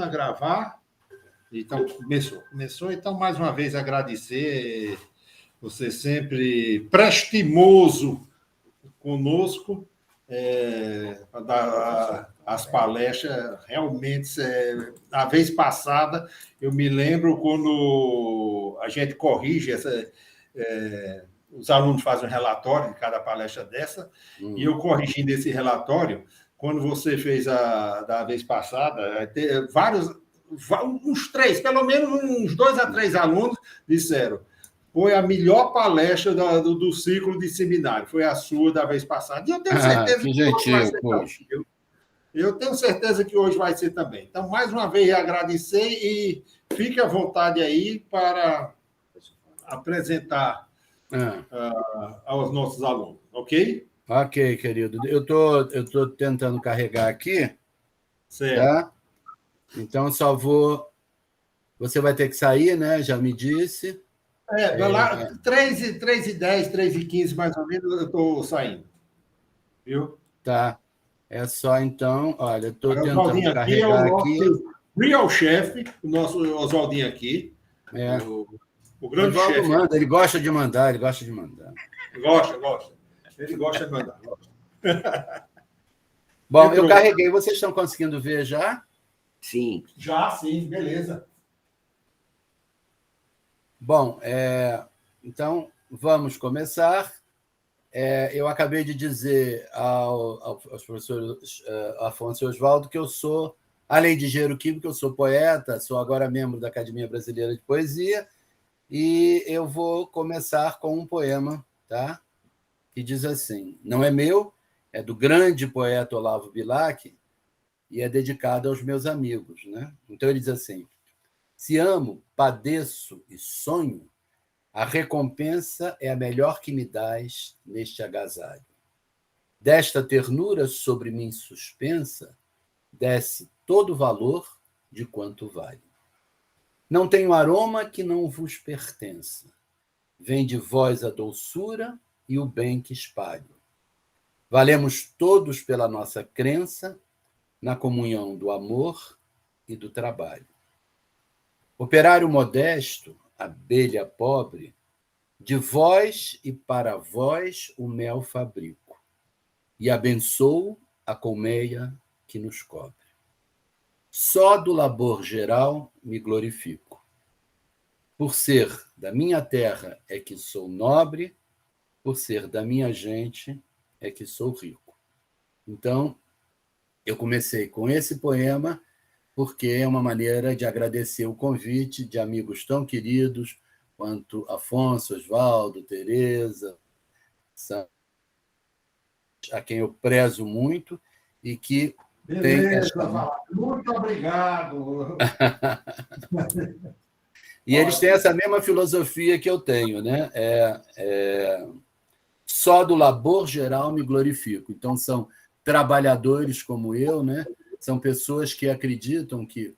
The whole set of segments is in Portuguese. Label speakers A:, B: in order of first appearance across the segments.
A: a gravar. Então, começou. Então, mais uma vez, agradecer você sempre prestimoso conosco, para dar as palestras. Realmente, a vez passada, eu me lembro quando a gente corrige os alunos fazem um relatório de cada palestra dessa, e eu corrigindo esse relatório, quando você fez da vez passada, uns três, pelo menos uns 2 a 3 alunos disseram: foi a melhor palestra do ciclo de seminário, foi a sua da vez passada. E eu tenho certeza
B: que gentil,
A: hoje vai ser também. Eu tenho certeza que hoje vai ser também. Então, mais uma vez, agradecer e fique à vontade aí para apresentar aos nossos alunos, ok?
B: Ok, querido. Eu tô tentando carregar aqui,
A: certo?
B: Tá? Então, só vou... Você vai ter que sair, né? Já me disse.
A: Lá, 3h10, 3h15, mais ou menos, eu estou saindo. Viu?
B: Tá. É só, então... Olha, eu estou tentando
A: Oswaldinho aqui é o
B: carregar
A: nosso
B: aqui.
A: real chef, o nosso Oswaldinho aqui. O grande
B: Oswaldo
A: chefe.
B: manda, ele gosta de mandar, Gosta.
A: Ele gosta de mandar.
B: Bom, eu carreguei. Vocês estão conseguindo ver já?
C: Sim.
A: Já, sim. Beleza.
B: Bom, então, vamos começar. Eu acabei de dizer aos professores Afonso e Oswaldo que eu sou, além de engenheiro químico, eu sou poeta, sou agora membro da Academia Brasileira de Poesia, e eu vou começar com um poema, tá? Que diz assim: não é meu, é do grande poeta Olavo Bilac, e é dedicado aos meus amigos, né? Então ele diz assim: se amo, padeço e sonho, a recompensa é a melhor que me dás neste agasalho. Desta ternura sobre mim suspensa, desce todo o valor de quanto vale. Não tenho aroma que não vos pertença. Vem de vós a doçura e o bem que espalho. Valemos todos pela nossa crença na comunhão do amor e do trabalho. Operário modesto, abelha pobre, de vós e para vós o mel fabrico, e abençoo a colmeia que nos cobre. Só do labor geral me glorifico. Por ser da minha terra é que sou nobre, por ser da minha gente é que sou rico. Então, eu comecei com esse poema porque é uma maneira de agradecer o convite de amigos tão queridos quanto Afonso, Oswaldo, Tereza, a quem eu prezo muito e que tem essa...
A: Muito obrigado.
B: E eles têm essa mesma filosofia que eu tenho, né? Só do labor geral me glorifico. Então, são trabalhadores como eu, né? São pessoas que acreditam que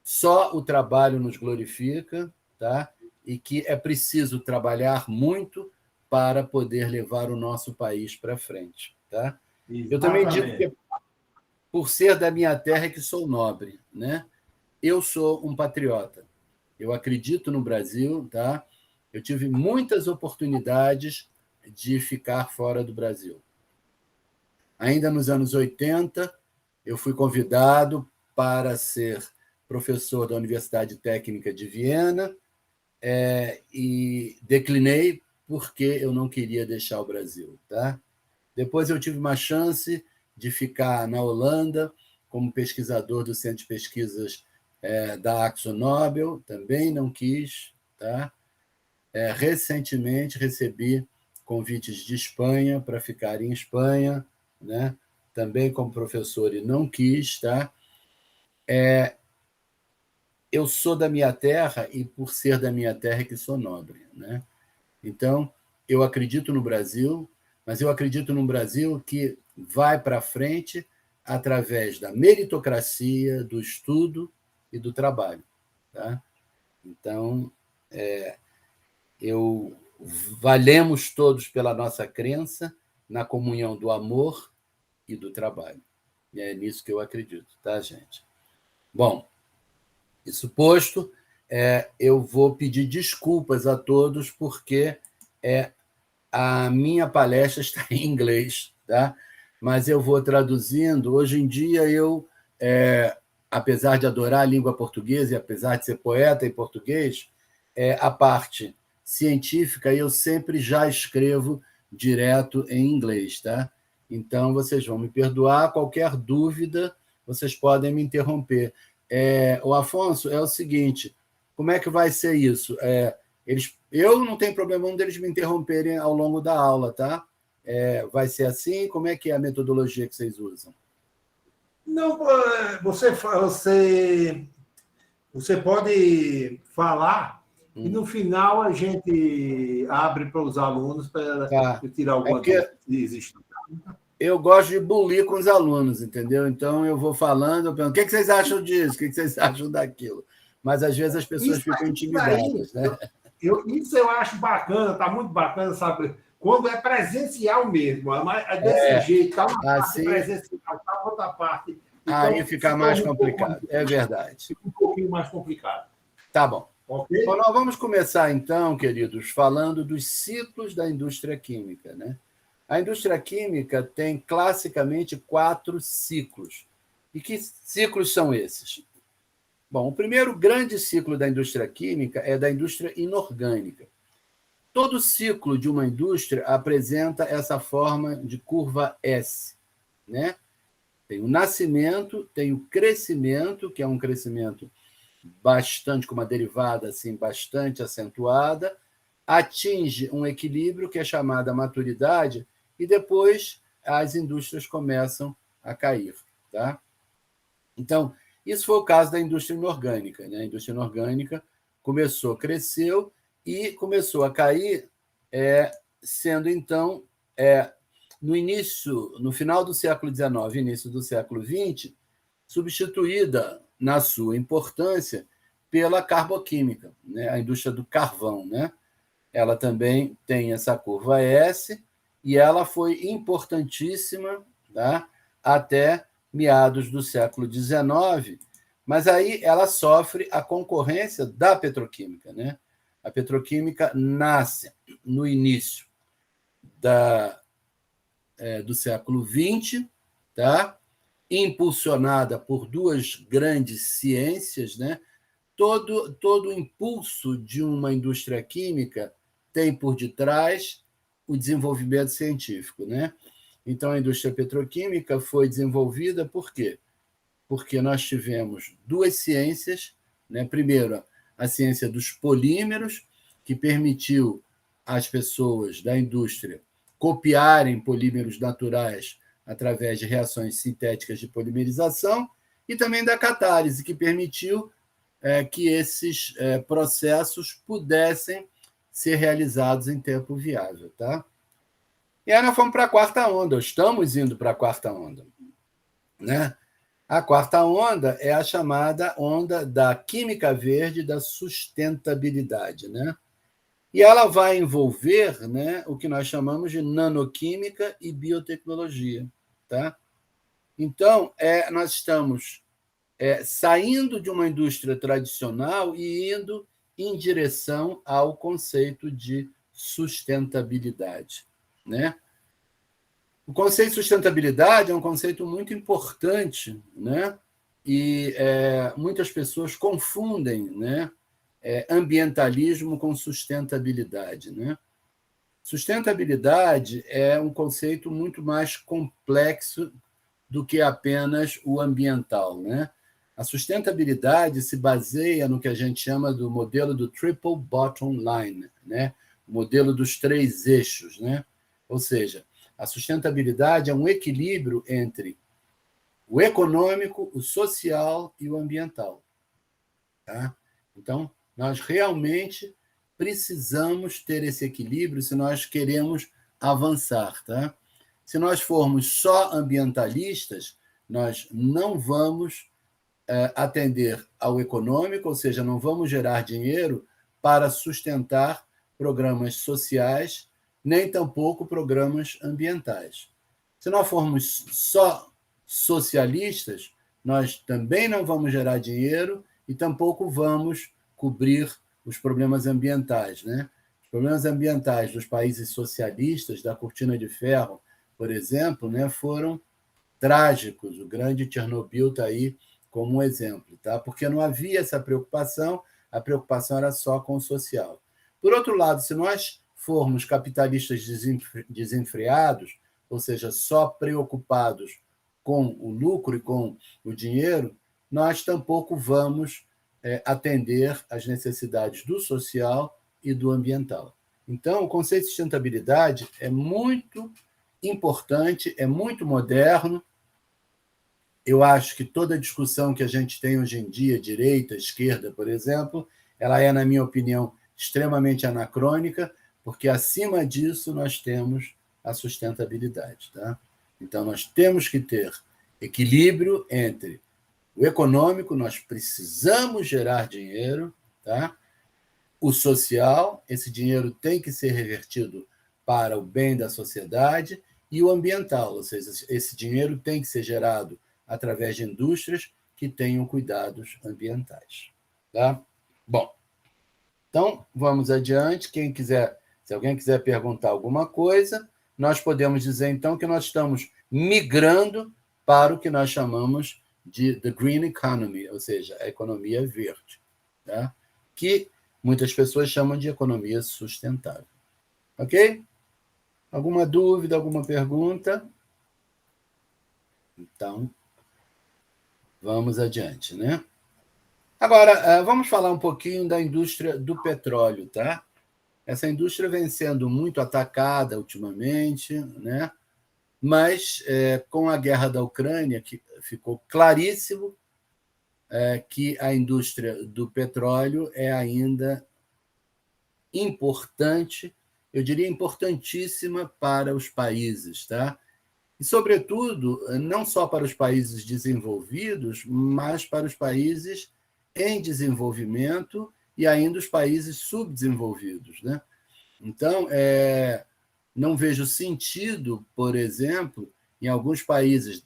B: só o trabalho nos glorifica, tá? E que é preciso trabalhar muito para poder levar o nosso país para frente. Tá? Eu também digo que, por ser da minha terra, é que sou nobre. Né? Eu sou um patriota. Eu acredito no Brasil. Tá? Eu tive muitas oportunidades de ficar fora do Brasil. Ainda nos anos 80, eu fui convidado para ser professor da Universidade Técnica de Viena, e declinei porque eu não queria deixar o Brasil. Tá? Depois eu tive uma chance de ficar na Holanda como pesquisador do Centro de Pesquisas da AkzoNobel, também não quis. Tá? Recentemente recebi convites de Espanha para ficar em Espanha, né? Também como professor, e não quis. Tá? Eu sou da minha terra e, por ser da minha terra, é que sou nobre. Né? Então, eu acredito no Brasil, mas eu acredito num Brasil que vai para frente através da meritocracia, do estudo e do trabalho. Tá? Então, valemos todos pela nossa crença na comunhão do amor e do trabalho. E é nisso que eu acredito, tá, gente? Bom, Isso posto, eu vou pedir desculpas a todos, porque a minha palestra está em inglês, tá? Mas eu vou traduzindo. Hoje em dia, apesar de adorar a língua portuguesa e apesar de ser poeta em português, a parte científica eu sempre já escrevo direto em inglês, tá? Então, vocês vão me perdoar. Qualquer dúvida, vocês podem me interromper. O Afonso, é o seguinte, como é que vai ser isso? Eu não tenho problema nenhum deles me interromperem ao longo da aula, tá? Vai ser assim? Como é que é a metodologia que vocês usam?
A: Não, você pode falar e no final a gente abre para os alunos para tirar alguma dúvida se existe.
B: Eu gosto de bulir com os alunos, entendeu? Então eu vou falando, eu pergunto, o que vocês acham disso? O que vocês acham daquilo? Mas às vezes as pessoas ficam intimidadas, né?
A: Isso eu acho bacana, está muito bacana, sabe? Quando é presencial mesmo, é desse jeito, está uma parte presencial, está outra parte. Então,
B: aí fica mais complicado, é verdade.
A: Fica um pouquinho mais complicado.
B: Tá bom.
A: Okay?
B: Bom, nós vamos começar, então, queridos, falando dos ciclos da indústria química, né? A indústria química tem, classicamente, 4 ciclos. E que ciclos são esses? Bom, o primeiro grande ciclo da indústria química é da indústria inorgânica. Todo ciclo de uma indústria apresenta essa forma de curva S, né? Tem o nascimento, tem o crescimento, que é um crescimento bastante, com uma derivada assim, bastante acentuada, atinge um equilíbrio, que é chamada maturidade, e depois as indústrias começam a cair. Tá? Então, isso foi o caso da indústria inorgânica. Né? A indústria inorgânica cresceu e começou a cair, sendo, então, no final do século XIX, início do século XX, substituída, na sua importância, pela carboquímica, né? A indústria do carvão. Né? Ela também tem essa curva S, e ela foi importantíssima, tá? Até meados do século XIX, mas aí ela sofre a concorrência da petroquímica. Né? A petroquímica nasce no início do século XX, tá? Impulsionada por 2 grandes ciências. Né? Todo o impulso de uma indústria química tem por detrás o desenvolvimento científico. Né? Então, a indústria petroquímica foi desenvolvida por quê? Porque nós tivemos 2 ciências. Né? Primeiro, a ciência dos polímeros, que permitiu às pessoas da indústria copiarem polímeros naturais através de reações sintéticas de polimerização, e também da catálise, que permitiu que esses processos pudessem ser realizados em tempo viável. Tá? E aí nós fomos para a 4ª onda, estamos indo para a 4ª onda. Né? A 4ª onda é a chamada onda da química verde, da sustentabilidade. Né? E ela vai envolver, né, o que nós chamamos de nanoquímica e biotecnologia. Tá? Então, nós estamos saindo de uma indústria tradicional e indo em direção ao conceito de sustentabilidade. Né? O conceito de sustentabilidade é um conceito muito importante, né? E muitas pessoas confundem, né, ambientalismo com sustentabilidade. Né? Sustentabilidade é um conceito muito mais complexo do que apenas o ambiental. Né? A sustentabilidade se baseia no que a gente chama do modelo do triple bottom line, né? O modelo dos 3 eixos. Né? Ou seja, a sustentabilidade é um equilíbrio entre o econômico, o social e o ambiental. Tá? Então, nós realmente precisamos ter esse equilíbrio se nós queremos avançar. Tá? Se nós formos só ambientalistas, nós não vamos atender ao econômico, ou seja, não vamos gerar dinheiro para sustentar programas sociais, nem tampouco programas ambientais. Se nós formos só socialistas, nós também não vamos gerar dinheiro e tampouco vamos cobrir os problemas ambientais, né? Os problemas ambientais dos países socialistas, da cortina de ferro, por exemplo, né, foram trágicos. O grande Chernobyl está aí como um exemplo, tá? Porque não havia essa preocupação, a preocupação era só com o social. Por outro lado, se nós formos capitalistas desenfreados, ou seja, só preocupados com o lucro e com o dinheiro, nós tampouco vamos atender às necessidades do social e do ambiental. Então, o conceito de sustentabilidade é muito importante, é muito moderno. Eu acho que toda a discussão que a gente tem hoje em dia, direita, esquerda, por exemplo, ela é, na minha opinião, extremamente anacrônica, porque acima disso nós temos a sustentabilidade. Tá? Então, nós temos que ter equilíbrio entre o econômico, nós precisamos gerar dinheiro, tá? O social, esse dinheiro tem que ser revertido para o bem da sociedade, e o ambiental, ou seja, esse dinheiro tem que ser gerado através de indústrias que tenham cuidados ambientais. Tá? Bom, então vamos adiante. Se alguém quiser perguntar alguma coisa, nós podemos dizer então que nós estamos migrando para o que nós chamamos de the green economy, ou seja, a economia verde, tá? Que muitas pessoas chamam de economia sustentável. Ok? Alguma dúvida, alguma pergunta? Então, vamos adiante, né? Agora, vamos falar um pouquinho da indústria do petróleo, tá? Essa indústria vem sendo muito atacada ultimamente, né? Mas com a guerra da Ucrânia, que ficou claríssimo que a indústria do petróleo é ainda importante, eu diria importantíssima para os países, tá? E, sobretudo, não só para os países desenvolvidos, mas para os países em desenvolvimento e ainda os países subdesenvolvidos, né? Então, não vejo sentido, por exemplo, em alguns países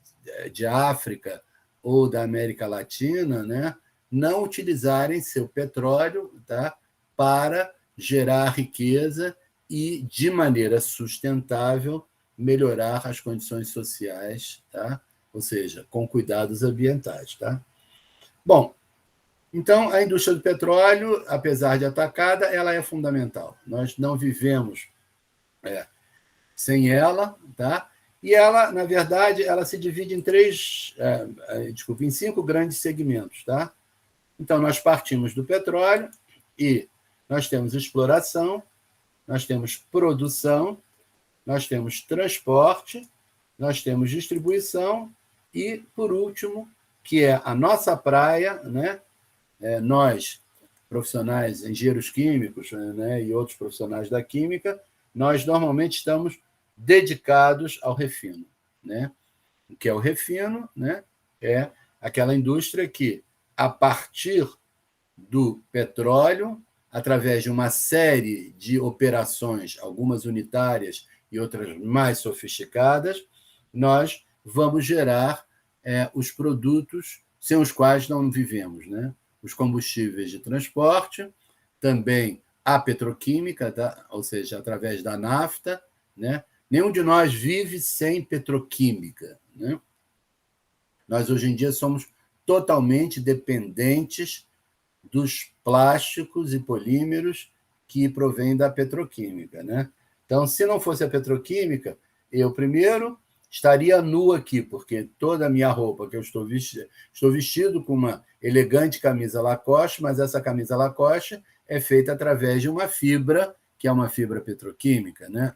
B: de África ou da América Latina, né, não utilizarem seu petróleo, tá, para gerar riqueza e, de maneira sustentável, melhorar as condições sociais, tá? Ou seja, com cuidados ambientais. Tá? Bom, então, a indústria do petróleo, apesar de atacada, ela é fundamental. Nós não vivemos sem ela, tá? E ela, na verdade, ela se divide em 5 grandes segmentos, tá? Então, nós partimos do petróleo e nós temos exploração, nós temos produção, nós temos transporte, nós temos distribuição e, por último, que é a nossa praia, né? Nós, profissionais, engenheiros químicos, né, e outros profissionais da química, nós normalmente estamos dedicados ao refino, né? O que é o refino, né? É aquela indústria que, a partir do petróleo, através de uma série de operações, algumas unitárias e outras mais sofisticadas, nós vamos gerar os produtos sem os quais não vivemos, né? Os combustíveis de transporte, também a petroquímica, tá? Ou seja, através da nafta, né? Nenhum de nós vive sem petroquímica, né? Nós, hoje em dia, somos totalmente dependentes dos plásticos e polímeros que provêm da petroquímica, né? Então, se não fosse a petroquímica, eu, primeiro, estaria nu aqui, porque toda a minha roupa que eu estou vestido com uma elegante camisa Lacoste, mas essa camisa Lacoste é feita através de uma fibra, que é uma fibra petroquímica, né?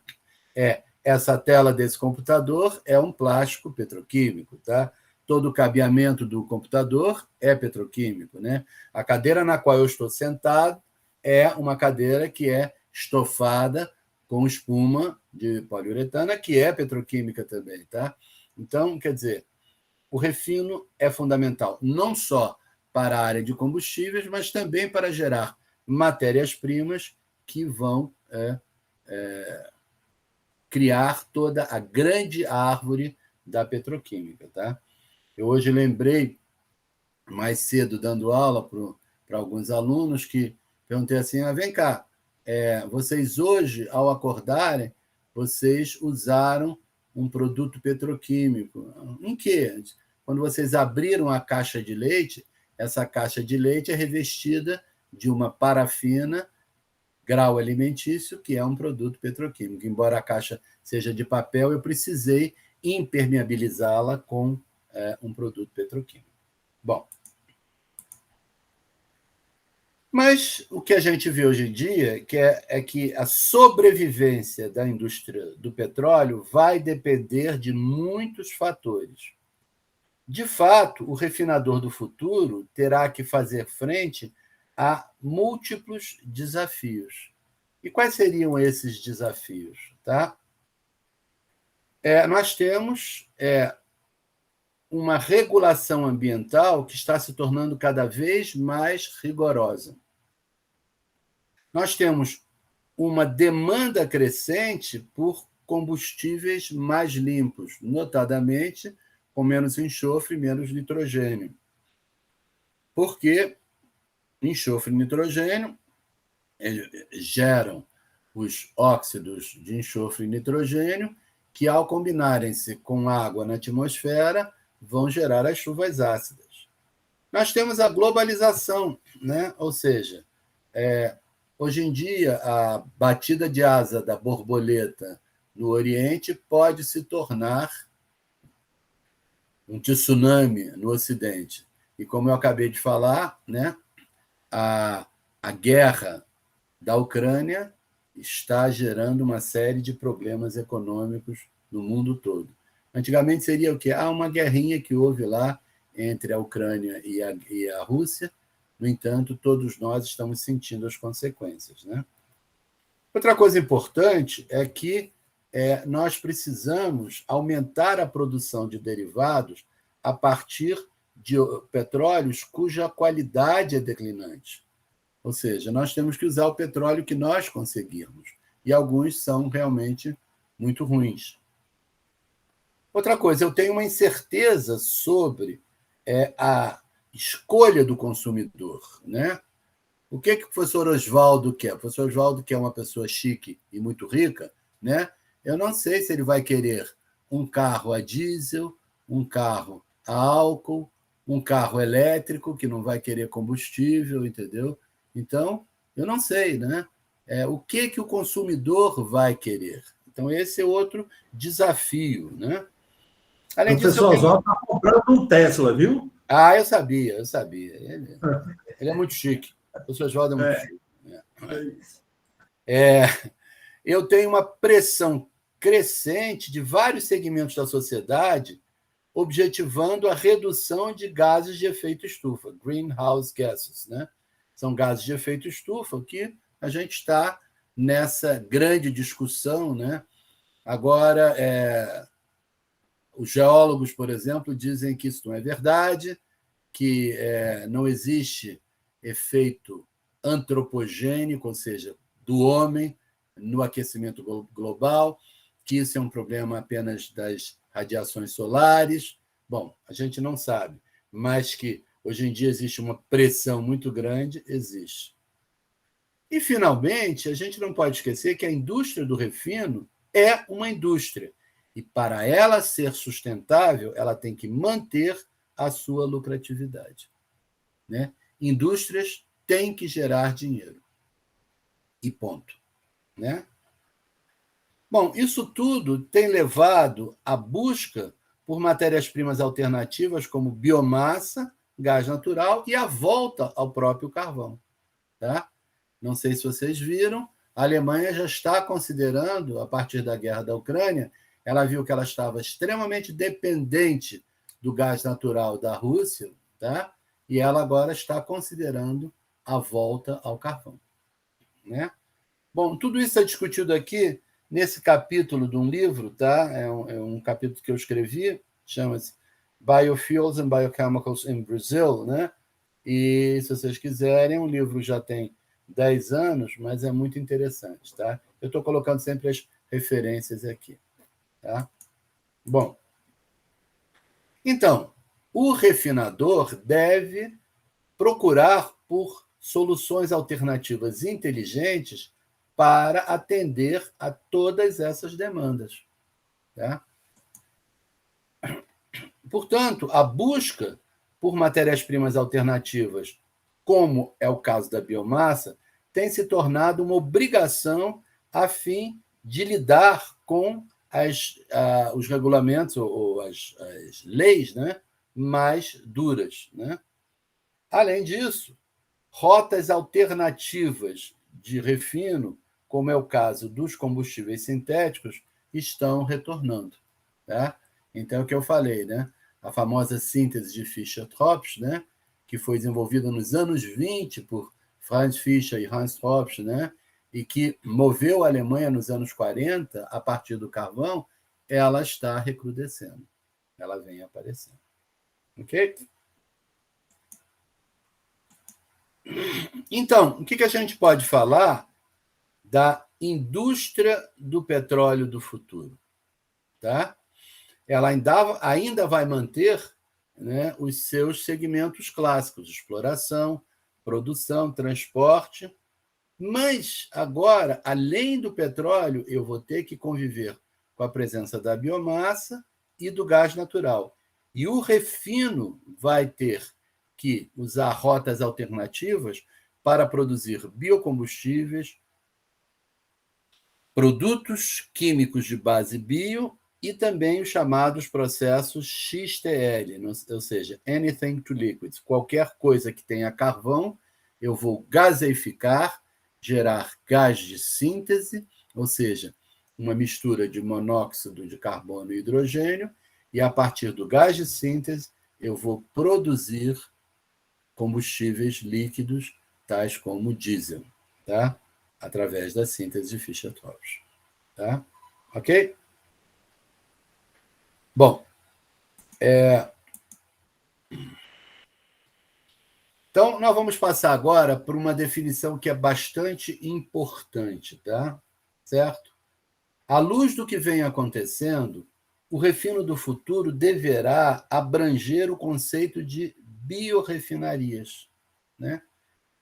B: Essa tela desse computador é um plástico petroquímico, tá? Todo o cabeamento do computador é petroquímico, né? A cadeira na qual eu estou sentado é uma cadeira que é estofada com espuma de poliuretana, que é petroquímica também, tá? Então, quer dizer, o refino é fundamental, não só para a área de combustíveis, mas também para gerar matérias-primas que vão criar toda a grande árvore da petroquímica, tá? Eu hoje lembrei mais cedo dando aula para alguns alunos que perguntei assim, vem cá, vocês hoje, ao acordarem, vocês usaram um produto petroquímico. Em quê? Quando vocês abriram a caixa de leite, essa caixa de leite é revestida de uma parafina grau alimentício, que é um produto petroquímico. Embora a caixa seja de papel, eu precisei impermeabilizá-la com um produto petroquímico. Bom, mas o que a gente vê hoje em dia é que a sobrevivência da indústria do petróleo vai depender de muitos fatores. De fato, o refinador do futuro terá que fazer frente a múltiplos desafios. E quais seriam esses desafios? Tá? Nós temos uma regulação ambiental que está se tornando cada vez mais rigorosa. Nós temos uma demanda crescente por combustíveis mais limpos, notadamente com menos enxofre e menos nitrogênio. Porque enxofre e nitrogênio geram os óxidos de enxofre e nitrogênio, que, ao combinarem-se com água na atmosfera, vão gerar as chuvas ácidas. Nós temos a globalização, né? Ou seja, hoje em dia, a batida de asa da borboleta no Oriente pode se tornar um tsunami no Ocidente. E, como eu acabei de falar, né, a guerra da Ucrânia está gerando uma série de problemas econômicos no mundo todo. Antigamente seria o quê? Uma guerrinha que houve lá entre a Ucrânia e a Rússia. No entanto, todos nós estamos sentindo as consequências, né? Outra coisa importante é que nós precisamos aumentar a produção de derivados a partir de petróleos cuja qualidade é declinante. Ou seja, nós temos que usar o petróleo que nós conseguirmos. E alguns são realmente muito ruins. Outra coisa, eu tenho uma incerteza sobre a escolha do consumidor, né? O que o professor Oswaldo quer? O professor Oswaldo quer uma pessoa chique e muito rica, né? Eu não sei se ele vai querer um carro a diesel, um carro a álcool, um carro elétrico, que não vai querer combustível, entendeu? Então, eu não sei, né? O que o consumidor vai querer? Então, esse é outro desafio, né?
C: Além disso, o pessoal está comprando um Tesla, viu?
B: Eu sabia. Ele é muito chique. O professor Oswaldo é muito chique. Eu tenho uma pressão crescente de vários segmentos da sociedade objetivando a redução de gases de efeito estufa, greenhouse gases, né? São gases de efeito estufa que a gente está nessa grande discussão, né? Agora, os geólogos, por exemplo, dizem que isso não é verdade, que não existe efeito antropogênico, ou seja, do homem no aquecimento global, que isso é um problema apenas das radiações solares. Bom, a gente não sabe, mas que hoje em dia existe uma pressão muito grande, existe. E, finalmente, a gente não pode esquecer que a indústria do refino é uma indústria. E, para ela ser sustentável, ela tem que manter a sua lucratividade, né? Indústrias têm que gerar dinheiro. E ponto, né? Bom, isso tudo tem levado à busca por matérias-primas alternativas como biomassa, gás natural e a volta ao próprio carvão. Tá? Não sei se vocês viram, a Alemanha já está considerando, a partir da guerra da Ucrânia, ela viu que ela estava extremamente dependente do gás natural da Rússia, tá? E ela agora está considerando a volta ao carvão, né? Bom, tudo isso é discutido aqui nesse capítulo de um livro, tá? É um capítulo que eu escrevi, chama-se Biofuels and Biochemicals in Brazil, né? E, se vocês quiserem, o livro já tem 10 anos, mas é muito interessante, tá? Eu estou colocando sempre as referências aqui, tá? Bom, então, o refinador deve procurar por soluções alternativas inteligentes para atender a todas essas demandas. Tá? Portanto, a busca por matérias-primas alternativas, como é o caso da biomassa, tem se tornado uma obrigação a fim de lidar com os regulamentos ou as leis, né, mais duras. Né? Além disso, rotas alternativas de refino, como é o caso dos combustíveis sintéticos, estão retornando. Tá? Então, é o que eu falei, né? A famosa síntese de Fischer-Tropsch, né? Que foi desenvolvida nos anos 20 por Franz Fischer e Hans Tropsch, né? E que moveu a Alemanha nos anos 40, a partir do carvão, ela está recrudescendo. Ela vem aparecendo. Ok? Então, o que a gente pode falar da indústria do petróleo do futuro? Tá? Ela ainda vai manter, né, os seus segmentos clássicos, exploração, produção, transporte, mas agora, além do petróleo, eu vou ter que conviver com a presença da biomassa e do gás natural. E o refino vai ter que usar rotas alternativas para produzir biocombustíveis, produtos químicos de base bio e também os chamados processos XTL, ou seja, anything to liquids. Qualquer coisa que tenha carvão, eu vou gaseificar, gerar gás de síntese, ou seja, uma mistura de monóxido de carbono e hidrogênio, e a partir do gás de síntese eu vou produzir combustíveis líquidos, tais como diesel, tá? Através da síntese de Fischer-Tropsch. Tá? Ok? Bom, então nós vamos passar agora por uma definição que é bastante importante, tá? Certo? À luz do que vem acontecendo, o refino do futuro deverá abranger o conceito de biorrefinarias. Né?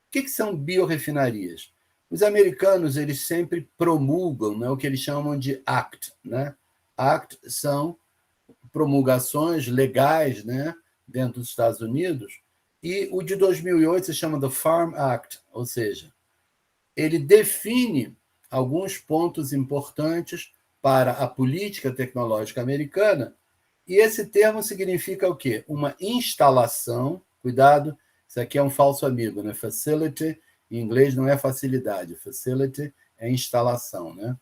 B: O que são biorrefinarias? Os americanos eles sempre promulgam, né, o que eles chamam de ACT. Né? ACT são promulgações legais, né, dentro dos Estados Unidos, e o de 2008 se chama The Farm Act, ou seja, ele define alguns pontos importantes para a política tecnológica americana, e esse termo significa o quê? Uma instalação, cuidado, isso aqui é um falso amigo, né? Facility, em inglês não é facilidade, facility é instalação, né?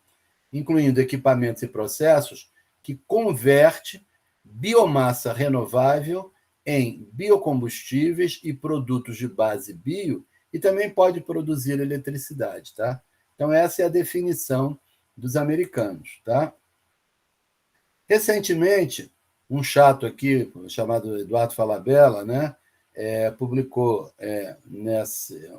B: Incluindo equipamentos e processos que converte biomassa renovável em biocombustíveis e produtos de base bio, e também pode produzir eletricidade, tá? Então, essa é a definição dos americanos, tá? Recentemente, um chato aqui, chamado Eduardo Falabella, né, publicou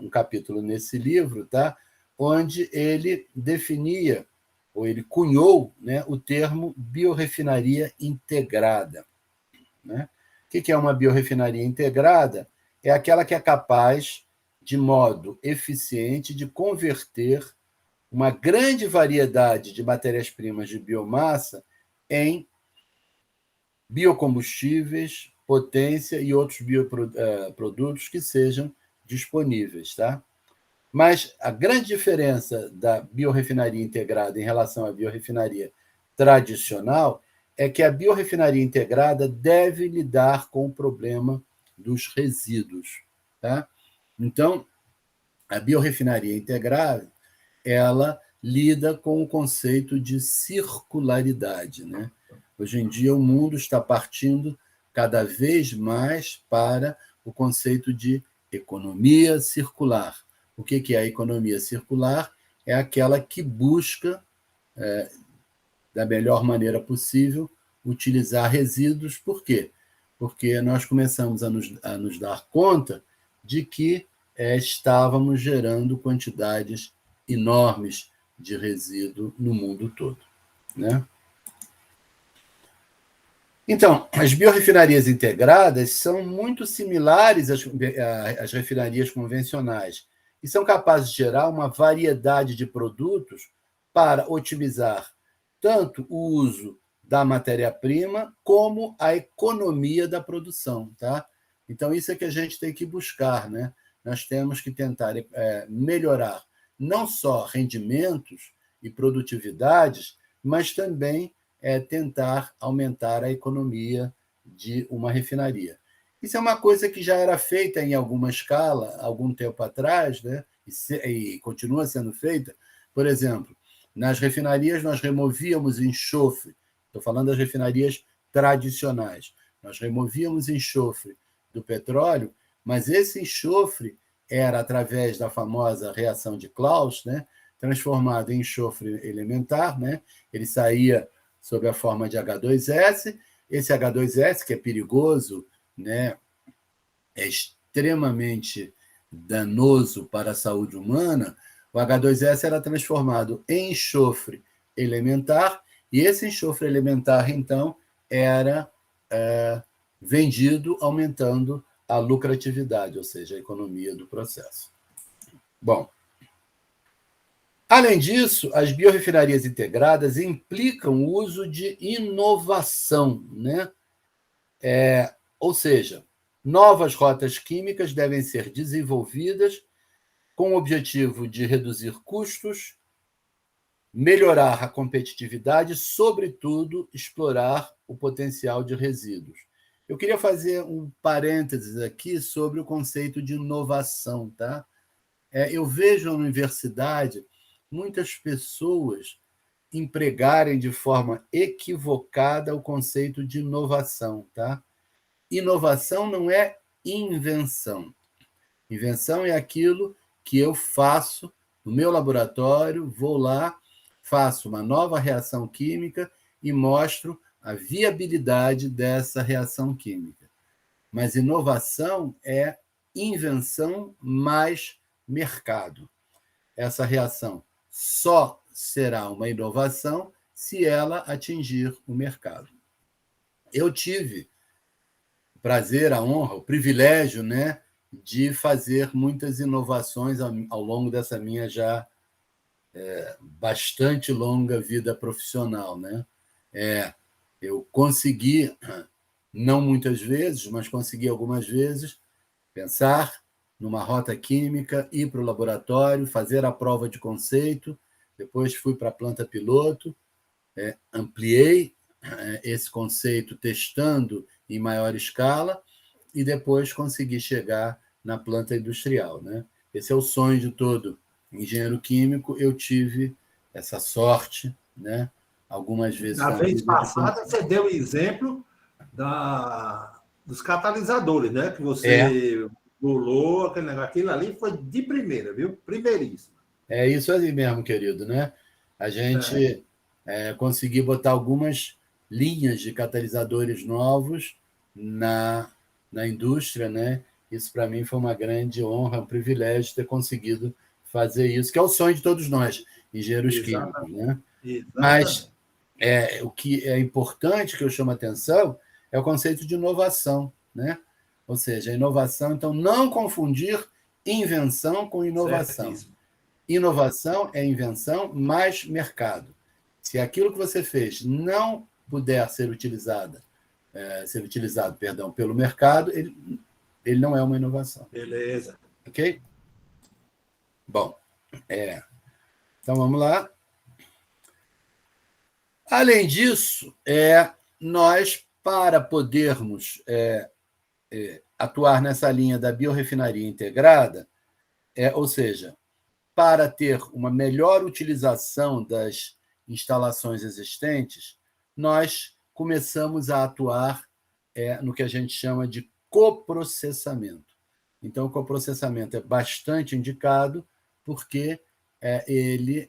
B: um capítulo nesse livro, tá, onde ele definia, ou ele cunhou, né, o termo biorefinaria integrada. Né? O que é uma biorefinaria integrada? É aquela que é capaz, de modo eficiente, de converter uma grande variedade de matérias-primas de biomassa em biocombustíveis, potência e outros bioprodutos que sejam disponíveis. Tá? Mas a grande diferença da biorefinaria integrada em relação à biorefinaria tradicional é que a biorefinaria integrada deve lidar com o problema dos resíduos. Tá? Então, a biorefinaria integrada ela lida com o conceito de circularidade. Né? Hoje em dia, o mundo está partindo cada vez mais para o conceito de economia circular. O que é a economia circular? É aquela que busca, da melhor maneira possível, utilizar resíduos. Por quê? Porque nós começamos a nos dar conta de que estávamos gerando quantidades enormes de resíduo no mundo todo. Né? Então, as biorrefinarias integradas são muito similares às refinarias convencionais e são capazes de gerar uma variedade de produtos para otimizar tanto o uso da matéria-prima como a economia da produção, tá? Então, isso é que a gente tem que buscar, né? Nós temos que tentar melhorar não só rendimentos e produtividades, mas também tentar aumentar a economia de uma refinaria. Isso é uma coisa que já era feita em alguma escala, algum tempo atrás, né? E continua sendo feita. Por exemplo, nas refinarias nós removíamos enxofre, estou falando das refinarias tradicionais, nós removíamos enxofre do petróleo, mas esse enxofre era através da famosa reação de Claus, né? Transformado em enxofre elementar, né? Ele saía sob a forma de H2S. Esse H2S, que é perigoso, né, é extremamente danoso para a saúde humana, o H2S era transformado em enxofre elementar, e esse enxofre elementar, então, era vendido, aumentando a lucratividade, ou seja, a economia do processo. Bom, além disso, as biorrefinarias integradas implicam o uso de inovação, né? Ou seja, novas rotas químicas devem ser desenvolvidas com o objetivo de reduzir custos, melhorar a competitividade e, sobretudo, explorar o potencial de resíduos. Eu queria fazer um parênteses aqui sobre o conceito de inovação, tá? Eu vejo na universidade muitas pessoas empregarem de forma equivocada o conceito de inovação, tá? Inovação não é invenção. Invenção é aquilo que eu faço no meu laboratório, vou lá, faço uma nova reação química e mostro a viabilidade dessa reação química. Mas inovação é invenção mais mercado. Essa reação só será uma inovação se ela atingir o mercado. Eu tive o prazer, a honra, o privilégio, né, de fazer muitas inovações ao longo dessa minha já bastante longa vida profissional, né? Eu consegui, não muitas vezes, mas consegui algumas vezes, pensar numa rota química, ir para o laboratório, fazer a prova de conceito, depois fui para a planta piloto, ampliei esse conceito testando em maior escala e depois consegui chegar na planta industrial, né? Esse é o sonho de todo engenheiro químico. Eu tive essa sorte, né? Algumas vezes.
C: Na vez passada, você deu o exemplo dos catalisadores, né? Que você bolou aquele negócio. Aquilo ali foi de primeira, viu? Primeiríssimo.
B: É isso aí mesmo, querido, né? A gente conseguiu botar algumas linhas de catalisadores novos na indústria, né? Isso, para mim, foi uma grande honra, um privilégio ter conseguido fazer isso, que é o sonho de todos nós, engenheiros químicos, né? Mas o que é importante, que eu chamo a atenção, é o conceito de inovação, né? Ou seja, a inovação, então, não confundir invenção com inovação. Certíssimo. Inovação é invenção mais mercado. Se aquilo que você fez não puder ser utilizado, pelo mercado, ele não é uma inovação.
C: Beleza.
B: Ok? Bom, então vamos lá. Além disso, nós, para podermos atuar nessa linha da biorrefinaria integrada, ou seja, para ter uma melhor utilização das instalações existentes, nós começamos a atuar no que a gente chama de coprocessamento. Então, o coprocessamento é bastante indicado porque ele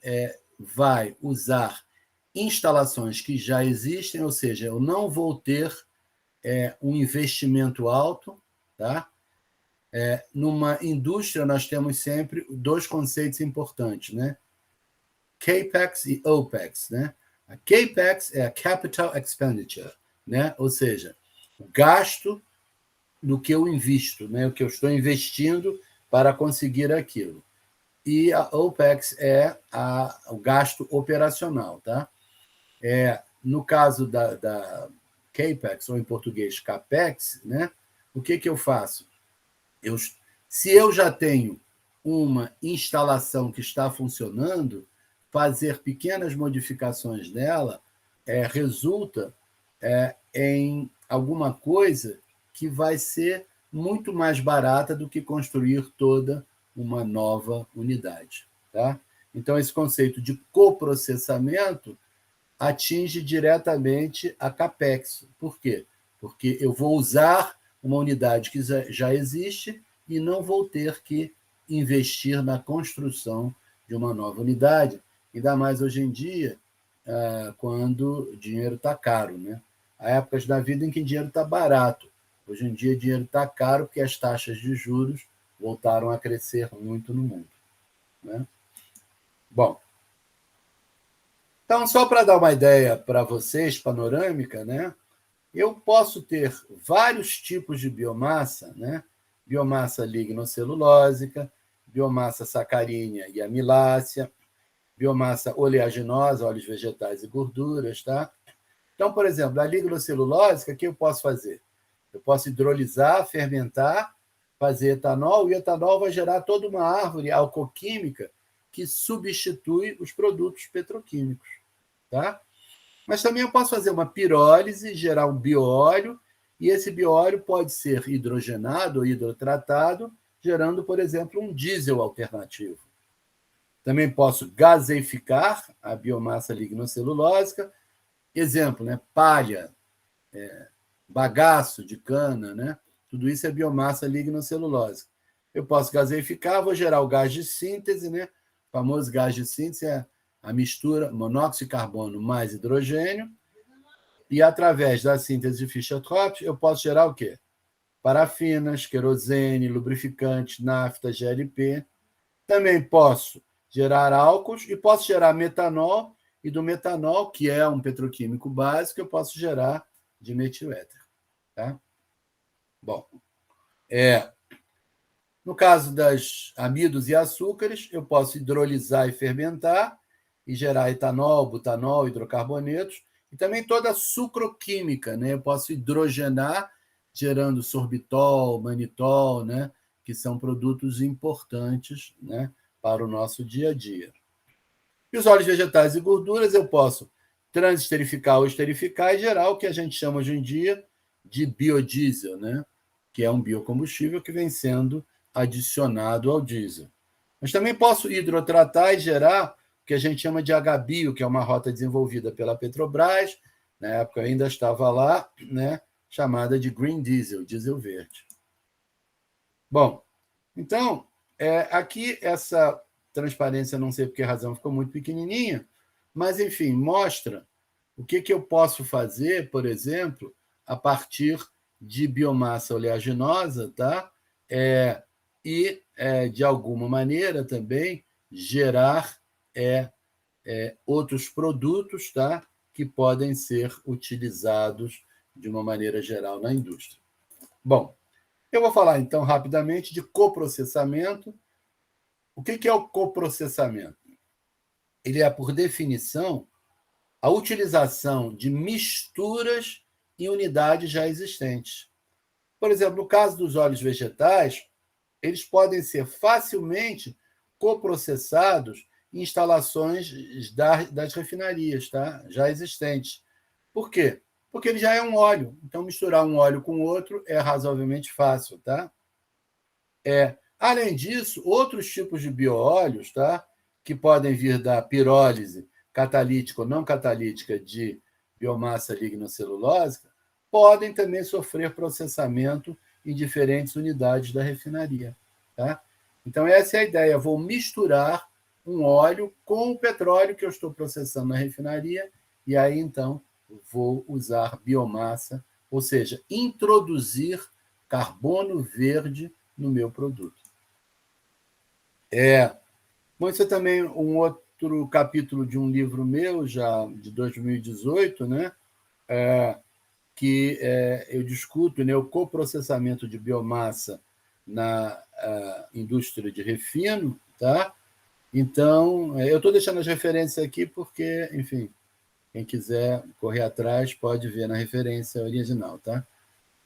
B: vai usar instalações que já existem, ou seja, eu não vou ter um investimento alto, tá? Numa indústria, nós temos sempre dois conceitos importantes, né? CAPEX e OPEX, né? A CAPEX é a Capital Expenditure, né? Ou seja, o gasto no que eu invisto, né? O que eu estou investindo para conseguir aquilo. E a OPEX é o gasto operacional. Tá? No caso da CAPEX, ou em português CAPEX, né? O que eu faço? Se eu já tenho uma instalação que está funcionando, fazer pequenas modificações nela resulta em alguma coisa que vai ser muito mais barata do que construir toda uma nova unidade. Tá? Então, esse conceito de coprocessamento atinge diretamente a CAPEX. Por quê? Porque eu vou usar uma unidade que já existe e não vou ter que investir na construção de uma nova unidade, ainda mais hoje em dia, quando o dinheiro está caro. Né? Há épocas da vida em que o dinheiro está barato. Hoje em dia, o dinheiro está caro porque as taxas de juros voltaram a crescer muito no mundo. Né? Bom, então, só para dar uma ideia para vocês, panorâmica, né? Eu posso ter vários tipos de biomassa, né? Biomassa lignocelulósica, biomassa sacarídea e amilácea, biomassa oleaginosa, óleos vegetais e gorduras. Tá? Então, por exemplo, a lignocelulósica, o que eu posso fazer? Eu posso hidrolisar, fermentar, fazer etanol, e o etanol vai gerar toda uma árvore alcoquímica que substitui os produtos petroquímicos. Tá? Mas também eu posso fazer uma pirólise, gerar um bióleo, e esse bióleo pode ser hidrogenado ou hidrotratado, gerando, por exemplo, um diesel alternativo. Também posso gaseificar a biomassa lignocelulósica, exemplo, né? Palha, bagaço de cana, né? Tudo isso é biomassa lignocelulósica. Eu posso gaseificar, vou gerar o gás de síntese, né? O famoso gás de síntese é a mistura monóxido de carbono mais hidrogênio, e através da síntese de Fischer-Tropsch eu posso gerar o quê? Parafinas, querosene, lubrificante, nafta, GLP. Também posso gerar álcools e posso gerar metanol, e do metanol, que é um petroquímico básico, eu posso gerar dimetiléter. Tá? Bom, no caso das amidos e açúcares, eu posso hidrolisar e fermentar e gerar etanol, butanol, hidrocarbonetos, e também toda a sucroquímica, né? Eu posso hidrogenar, gerando sorbitol, manitol, né? Que são produtos importantes, né? Para o nosso dia a dia. E os óleos vegetais e gorduras eu posso transesterificar ou esterificar e gerar o que a gente chama hoje em dia de biodiesel, né? Que é um biocombustível que vem sendo adicionado ao diesel. Mas também posso hidrotratar e gerar o que a gente chama de H-Bio, que é uma rota desenvolvida pela Petrobras, na época eu ainda estava lá, né, chamada de Green Diesel, diesel verde. Bom, então, aqui essa transparência, não sei por que razão, ficou muito pequenininha, mas, enfim, mostra o que eu posso fazer, por exemplo, a partir de biomassa oleaginosa, tá? E, de alguma maneira, também gerar outros produtos, tá? Que podem ser utilizados de uma maneira geral na indústria. Bom, eu vou falar, então, rapidamente de coprocessamento. O que é o coprocessamento? Ele é, por definição, a utilização de misturas em unidades já existentes. Por exemplo, no caso dos óleos vegetais, eles podem ser facilmente coprocessados em instalações das refinarias, tá? Já existentes. Por quê? Porque ele já é um óleo. Então, misturar um óleo com outro é razoavelmente fácil. Tá? Além disso, outros tipos de bioóleos, tá? Que podem vir da pirólise catalítica ou não catalítica de biomassa lignocelulósica, podem também sofrer processamento em diferentes unidades da refinaria. Tá? Então, essa é a ideia. Vou misturar um óleo com o petróleo que eu estou processando na refinaria, e aí, então, vou usar biomassa, ou seja, introduzir carbono verde no meu produto. Bom, isso é também um outro capítulo de um livro meu, já de 2018, né? que eu discuto, né, o coprocessamento de biomassa na indústria de refino, tá? Então, eu estou deixando as referências aqui porque, enfim, quem quiser correr atrás pode ver na referência original, tá?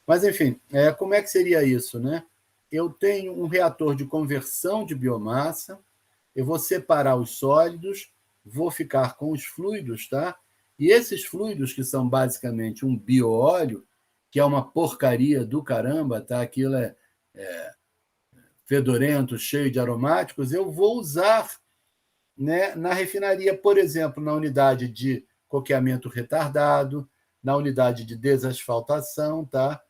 B: Mas, enfim, como é que seria isso, né? Eu tenho um reator de conversão de biomassa, eu vou separar os sólidos, vou ficar com os fluidos, tá? E esses fluidos, que são basicamente um bioóleo, que é uma porcaria do caramba, tá? Aquilo é fedorento, cheio de aromáticos, eu vou usar, né, na refinaria, por exemplo, na unidade de coqueamento retardado, na unidade de desasfaltação, tá?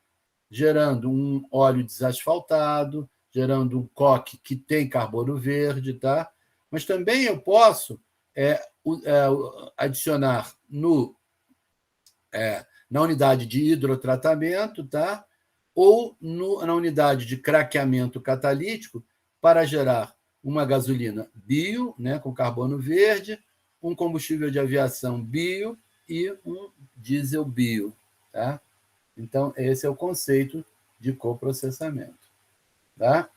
B: Gerando um óleo desasfaltado, gerando um coque que tem carbono verde, tá? Mas também eu posso adicionar na unidade de hidrotratamento, tá? Ou na unidade de craqueamento catalítico para gerar uma gasolina bio, né, com carbono verde, um combustível de aviação bio e um diesel bio, tá? Então, esse é o conceito de coprocessamento, tá?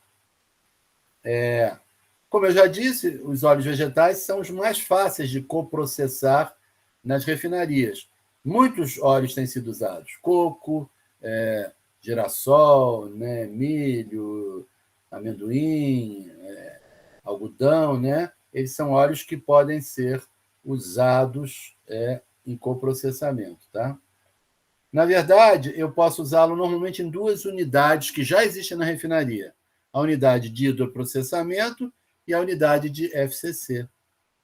B: Como eu já disse, os óleos vegetais são os mais fáceis de coprocessar nas refinarias. Muitos óleos têm sido usados: coco, girassol, né, milho, amendoim, algodão, né? Eles são óleos que podem ser usados em coprocessamento, tá? Na verdade, eu posso usá-lo normalmente em duas unidades que já existem na refinaria: a unidade de hidroprocessamento e a unidade de FCC,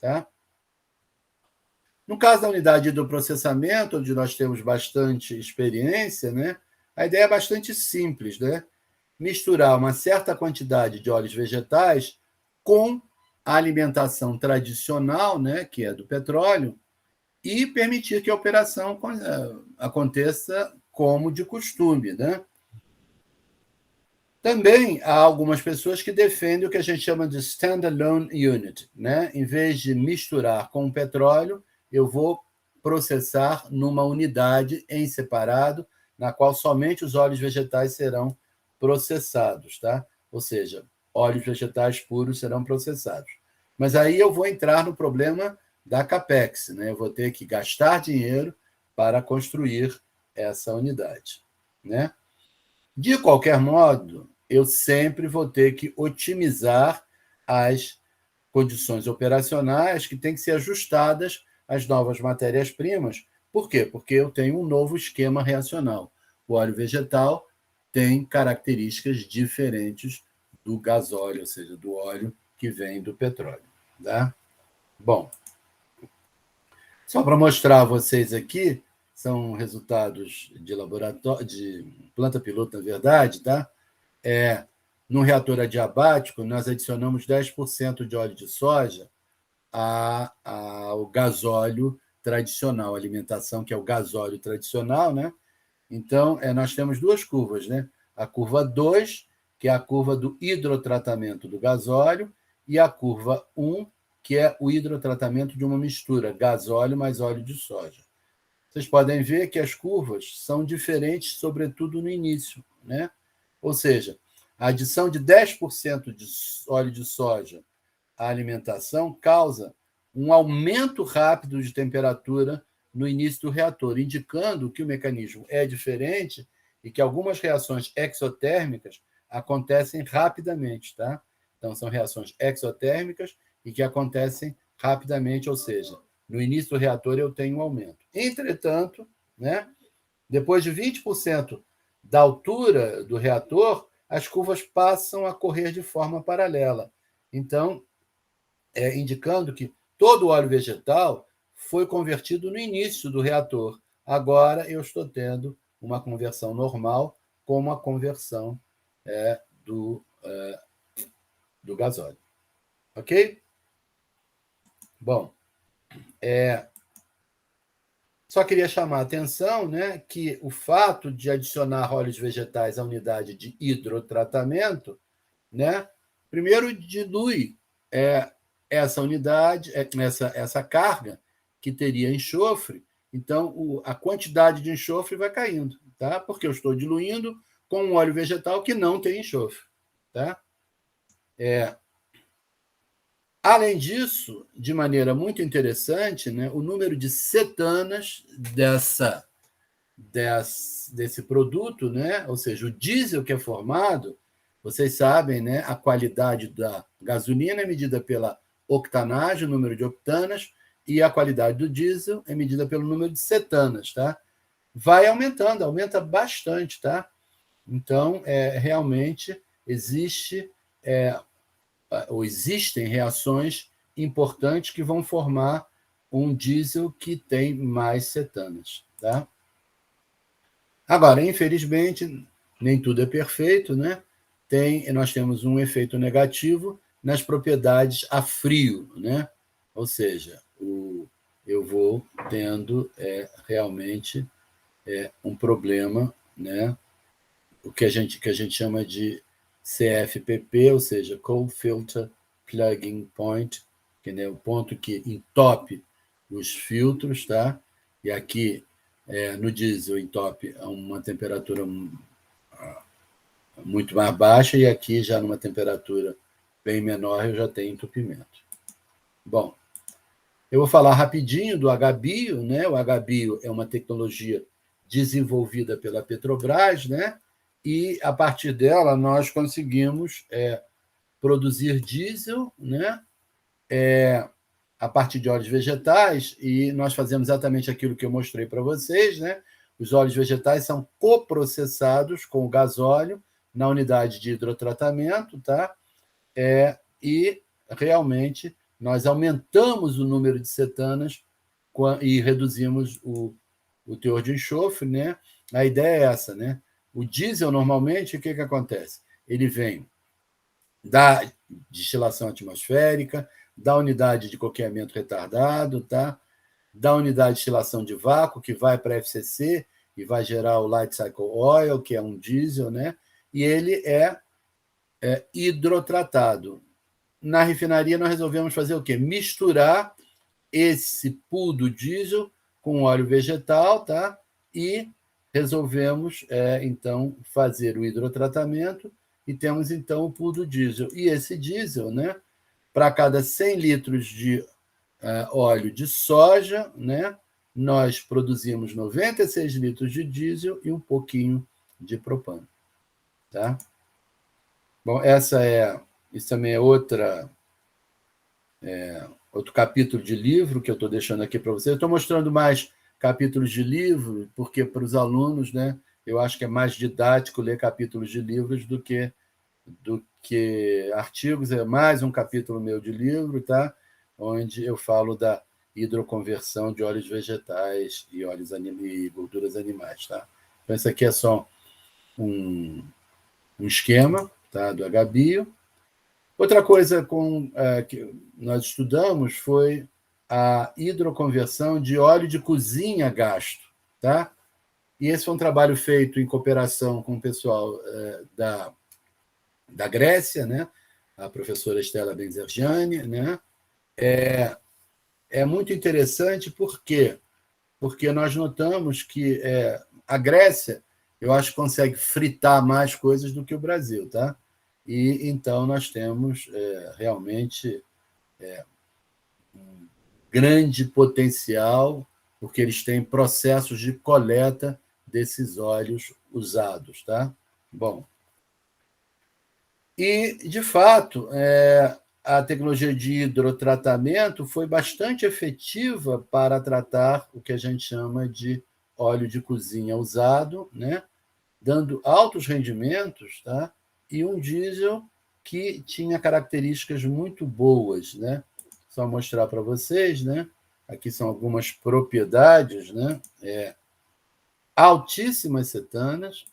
B: tá? No caso da unidade de hidroprocessamento, onde nós temos bastante experiência, né, a ideia é bastante simples, né? Misturar uma certa quantidade de óleos vegetais com a alimentação tradicional, né, que é do petróleo, e permitir que a operação aconteça como de costume, né? Também há algumas pessoas que defendem o que a gente chama de standalone unit, né? Em vez de misturar com o petróleo, eu vou processar numa unidade em separado, na qual somente os óleos vegetais serão processados, tá? Ou seja, óleos vegetais puros serão processados. Mas aí eu vou entrar no problema da CAPEX, né? Eu vou ter que gastar dinheiro para construir essa unidade, né? De qualquer modo, eu sempre vou ter que otimizar as condições operacionais que têm que ser ajustadas às novas matérias-primas. Por quê? Porque eu tenho um novo esquema reacional. O óleo vegetal tem características diferentes do gasóleo, ou seja, do óleo que vem do petróleo, tá? Bom, só para mostrar a vocês aqui, são resultados de laboratório, de planta piloto, na verdade, tá? No reator adiabático, nós adicionamos 10% de óleo de soja ao gasóleo tradicional, a alimentação, que é o gasóleo tradicional, né? Então, nós temos duas curvas, né? A curva 2, que é a curva do hidrotratamento do gasóleo, e a curva 1, que é o hidrotratamento de uma mistura, gasóleo mais óleo de soja. Vocês podem ver que as curvas são diferentes, sobretudo no início, né? Ou seja, a adição de 10% de óleo de soja à alimentação causa um aumento rápido de temperatura no início do reator, indicando que o mecanismo é diferente e que algumas reações exotérmicas acontecem rapidamente, tá? Então, são reações exotérmicas e que acontecem rapidamente, ou seja, no início do reator eu tenho um aumento. Entretanto, né, depois de 20% da altura do reator, as curvas passam a correr de forma paralela. Então, indicando que todo o óleo vegetal foi convertido no início do reator. Agora eu estou tendo uma conversão normal com uma conversão do gasóleo. Ok? Bom, só queria chamar a atenção, né, que o fato de adicionar óleos vegetais à unidade de hidrotratamento, né, primeiro dilui essa unidade, essa carga que teria enxofre, então a quantidade de enxofre vai caindo, tá? Porque eu estou diluindo com um óleo vegetal que não tem enxofre, tá? Além disso, de maneira muito interessante, né, o número de cetanas desse produto, né, ou seja, o diesel que é formado, vocês sabem, né, a qualidade da gasolina é medida pela octanagem, o número de octanas, e a qualidade do diesel é medida pelo número de cetanas, tá? Vai aumentando, aumenta bastante, tá? Então, realmente existem reações importantes que vão formar um diesel que tem mais cetanas, tá? Agora, infelizmente, nem tudo é perfeito, né? Nós temos um efeito negativo nas propriedades a frio, né? Ou seja, eu vou tendo realmente um problema, né? O que a gente chama de CFPP, ou seja, Cold Filter Plugging Point, que é o ponto que entope os filtros, tá? E aqui no diesel entope a uma temperatura muito mais baixa, e aqui já numa temperatura bem menor eu já tenho entupimento. Bom, eu vou falar rapidinho do HBio, né? O HBio é uma tecnologia desenvolvida pela Petrobras, né? E a partir dela nós conseguimos produzir diesel, né? A partir de óleos vegetais, e nós fazemos exatamente aquilo que eu mostrei para vocês, né? Os óleos vegetais são coprocessados com o gasóleo na unidade de hidrotratamento, tá? E realmente nós aumentamos o número de cetanas e reduzimos o teor de enxofre, né? A ideia é essa, né? O diesel, normalmente, o que acontece? Ele vem da destilação atmosférica, da unidade de coqueamento retardado, tá? Da unidade de destilação de vácuo, que vai para a FCC e vai gerar o Light Cycle Oil, que é um diesel, né? E ele é hidrotratado. Na refinaria, nós resolvemos fazer o quê? Misturar esse pool do diesel com óleo vegetal, tá? E resolvemos, então, fazer o hidrotratamento e temos, então, o pool do diesel. E esse diesel, né, para cada 100 litros de óleo de soja, né, nós produzimos 96 litros de diesel e um pouquinho de propano. Tá? Bom, isso também é outro capítulo de livro que eu estou deixando aqui para vocês. Eu estou mostrando mais capítulos de livro, porque para os alunos, né, eu acho que é mais didático ler capítulos de livros do que artigos. É mais um capítulo meu de livro, tá? Onde eu falo da hidroconversão de óleos vegetais e e gorduras animais. Tá? Então, isso aqui é só um esquema, tá, do HBio. Outra coisa que nós estudamos foi a hidroconversão de óleo de cozinha gasto. Tá? E esse foi um trabalho feito em cooperação com o pessoal da Grécia, né? A professora Stella Benzergiani, né? É muito interessante porque nós notamos que a Grécia, eu acho que consegue fritar mais coisas do que o Brasil, tá? E então nós temos realmente um grande potencial, porque eles têm processos de coleta desses óleos usados, tá? Bom, e, de fato, a tecnologia de hidrotratamento foi bastante efetiva para tratar o que a gente chama de óleo de cozinha usado, né? Dando altos rendimentos, tá? E um diesel que tinha características muito boas, né? Só mostrar para vocês, né? Aqui são algumas propriedades, né? Altíssimas cetanas,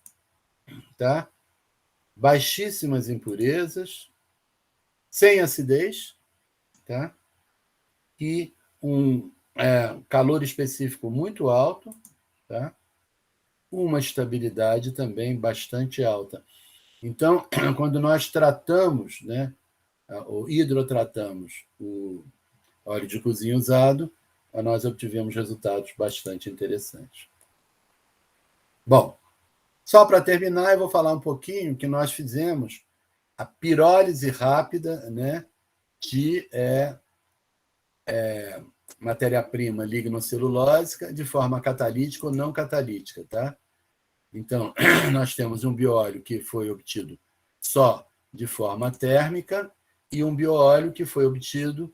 B: tá? Baixíssimas impurezas, sem acidez, tá? E um calor específico muito alto, tá? Uma estabilidade também bastante alta. Então, quando nós tratamos, né, ou hidrotratamos o óleo de cozinha usado, nós obtivemos resultados bastante interessantes. Bom, só para terminar, eu vou falar um pouquinho que nós fizemos a pirólise rápida, né, de matéria-prima lignocelulósica de forma catalítica ou não catalítica, tá? Então, nós temos um bióleo que foi obtido só de forma térmica e um bióleo que foi obtido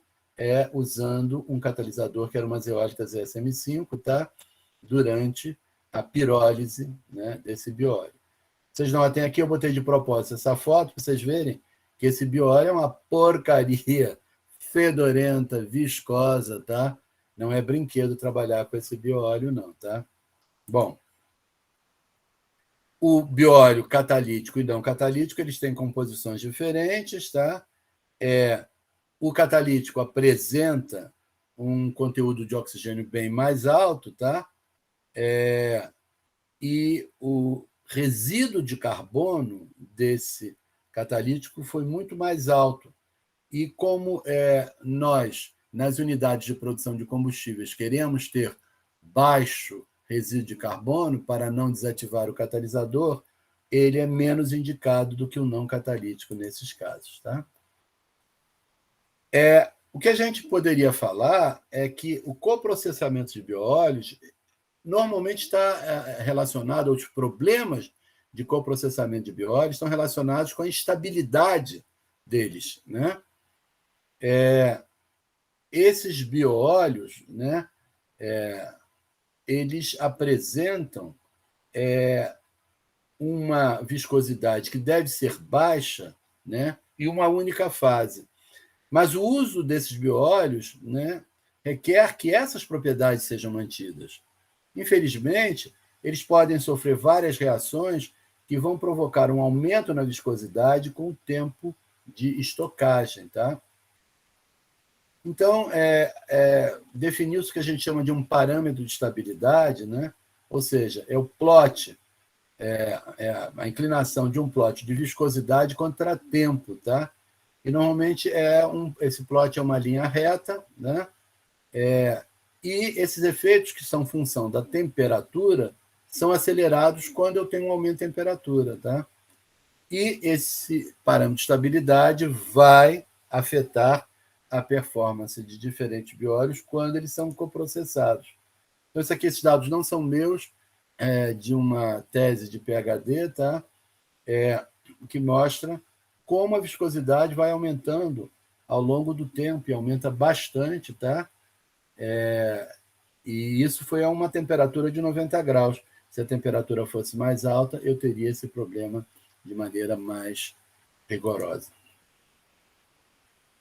B: usando um catalisador que era uma zeólitas SM5, tá? Durante a pirólise, né, desse bióleo. Vocês notem aqui, eu botei de propósito essa foto para vocês verem que esse bióleo é uma porcaria fedorenta, viscosa, tá? Não é brinquedo trabalhar com esse bióleo, não, tá? Bom, o bióleo catalítico e não catalítico, eles têm composições diferentes, tá? O catalítico apresenta um conteúdo de oxigênio bem mais alto, tá? E o resíduo de carbono desse catalítico foi muito mais alto. E como nós, nas unidades de produção de combustíveis, queremos ter baixo resíduo de carbono para não desativar o catalisador, ele é menos indicado do que o não catalítico nesses casos, tá? O que a gente poderia falar é que o coprocessamento de bióleos normalmente está relacionado aos problemas de coprocessamento de bióleos, estão relacionados com a instabilidade deles, né? Esses bióleos, né, eles apresentam uma viscosidade que deve ser baixa, né, e uma única fase. Mas o uso desses bióleos, né, requer que essas propriedades sejam mantidas. Infelizmente, eles podem sofrer várias reações que vão provocar um aumento na viscosidade com o tempo de estocagem, tá? Então, definiu-se o que a gente chama de um parâmetro de estabilidade, né? Ou seja, é o plot, a inclinação de um plot de viscosidade contra tempo, tá? E normalmente esse plot é uma linha reta, né? E esses efeitos, que são função da temperatura, são acelerados quando eu tenho um aumento de temperatura, tá? E esse parâmetro de estabilidade vai afetar a performance de diferentes bióleos quando eles são coprocessados. Então, esses dados não são meus, de uma tese de PhD, tá? Que mostra como a viscosidade vai aumentando ao longo do tempo, e aumenta bastante, tá? E isso foi a uma temperatura de 90 graus. Se a temperatura fosse mais alta, eu teria esse problema de maneira mais rigorosa.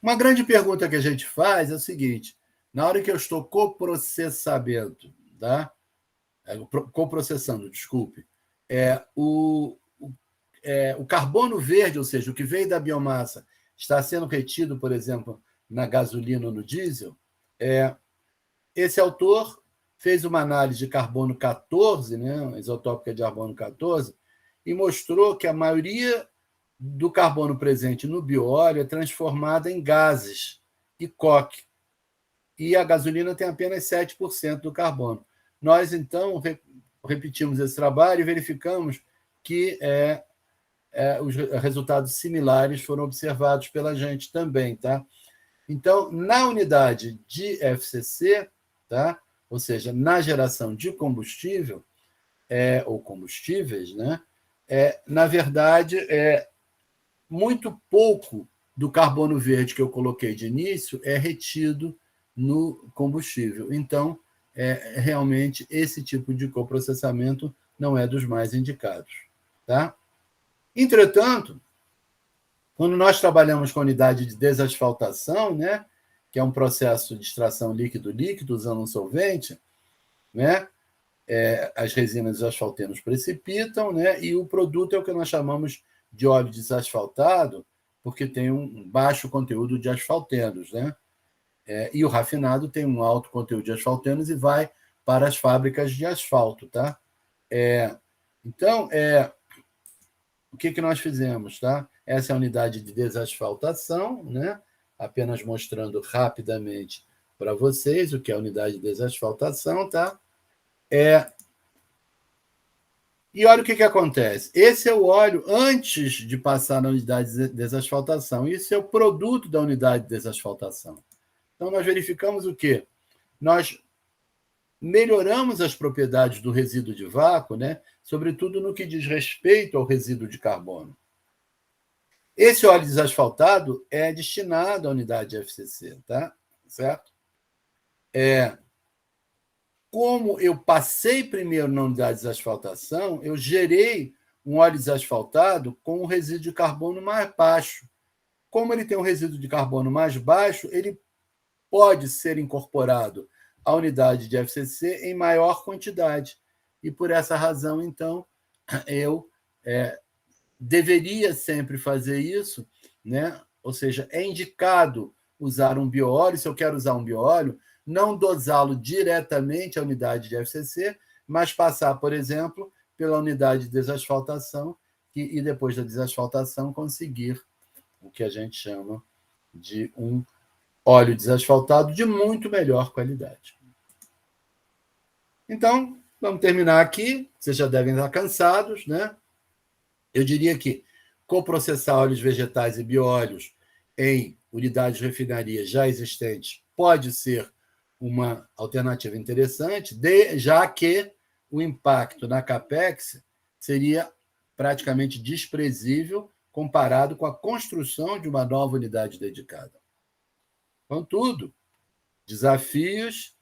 B: Uma grande pergunta que a gente faz é o seguinte: na hora que eu estou coprocessando, desculpe, o carbono verde, ou seja, o que veio da biomassa, está sendo retido, por exemplo, na gasolina ou no diesel. Esse autor fez uma análise de carbono 14, né, isotópica de carbono 14, e mostrou que a maioria do carbono presente no bióleo é transformada em gases e coque. E a gasolina tem apenas 7% do carbono. Nós, então, repetimos esse trabalho e verificamos que os resultados similares foram observados pela gente também, tá? Então, na unidade de FCC, tá? Ou seja, na geração de combustível, ou combustíveis, né? Na verdade, muito pouco do carbono verde que eu coloquei de início é retido no combustível. Então, realmente, esse tipo de coprocessamento não é dos mais indicados, tá? Entretanto, quando nós trabalhamos com a unidade de desasfaltação, né, que é um processo de extração líquido-líquido usando um solvente, né, as resinas dos asfaltenos precipitam, né, e o produto é o que nós chamamos de óleo desasfaltado, porque tem um baixo conteúdo de asfaltenos, né? E o rafinado tem um alto conteúdo de asfaltenos e vai para as fábricas de asfalto, tá? Então, o que nós fizemos, tá? Essa é a unidade de desasfaltação, né? Apenas mostrando rapidamente para vocês o que é a unidade de desasfaltação, tá? E olha o que acontece. Esse é o óleo antes de passar na unidade de desasfaltação. Isso é o produto da unidade de desasfaltação. Então, nós verificamos o quê? Nós melhoramos as propriedades do resíduo de vácuo, né? Sobretudo no que diz respeito ao resíduo de carbono. Esse óleo desasfaltado é destinado à unidade de FCC, tá? Certo? Como eu passei primeiro na unidade de desasfaltação, eu gerei um óleo desasfaltado com um resíduo de carbono mais baixo. Como ele tem um resíduo de carbono mais baixo, ele pode ser incorporado à unidade de FCC em maior quantidade. E por essa razão, então, eu deveria sempre fazer isso, né? Ou seja, é indicado usar um bioóleo, se eu quero usar um bioóleo, não dosá-lo diretamente à unidade de FCC, mas passar, por exemplo, pela unidade de desasfaltação e depois da desasfaltação conseguir o que a gente chama de um óleo desasfaltado de muito melhor qualidade. Então, vamos terminar aqui. Vocês já devem estar cansados, né? Eu diria que coprocessar óleos vegetais e bióleos em unidades de refinaria já existentes pode ser uma alternativa interessante, já que o impacto na CAPEX seria praticamente desprezível comparado com a construção de uma nova unidade dedicada. Contudo, desafios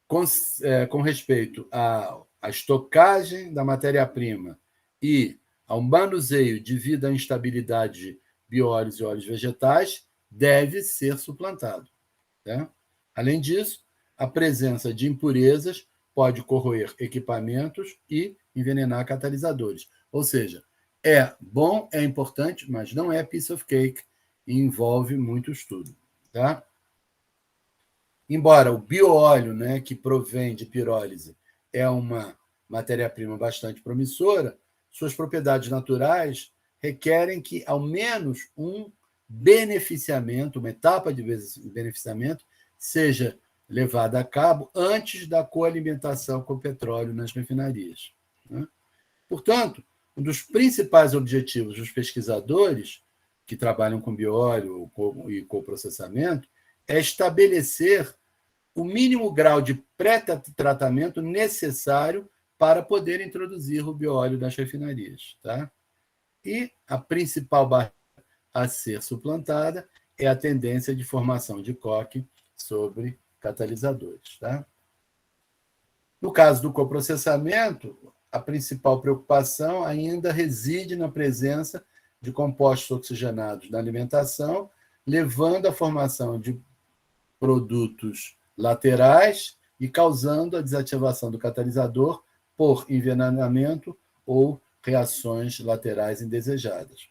B: com respeito à estocagem da matéria-prima e ao manuseio devido à instabilidade de bióleos e óleos vegetais deve ser suplantado. Tá? Além disso, a presença de impurezas pode corroer equipamentos e envenenar catalisadores. Ou seja, é bom, é importante, mas não é piece of cake e envolve muito estudo. Tá? Embora o bioóleo, né, que provém de pirólise, é uma matéria-prima bastante promissora, suas propriedades naturais requerem que, ao menos, um beneficiamento, uma etapa de beneficiamento, seja levada a cabo antes da coalimentação com petróleo nas refinarias. Né? Portanto, um dos principais objetivos dos pesquisadores que trabalham com bioóleo e coprocessamento é estabelecer o mínimo grau de pré-tratamento necessário para poder introduzir o bioóleo nas refinarias. Tá? E a principal barreira a ser suplantada é a tendência de formação de coque sobre catalisadores. Tá? No caso do coprocessamento, a principal preocupação ainda reside na presença de compostos oxigenados na alimentação, levando à formação de produtos laterais e causando a desativação do catalisador por envenenamento ou reações laterais indesejadas.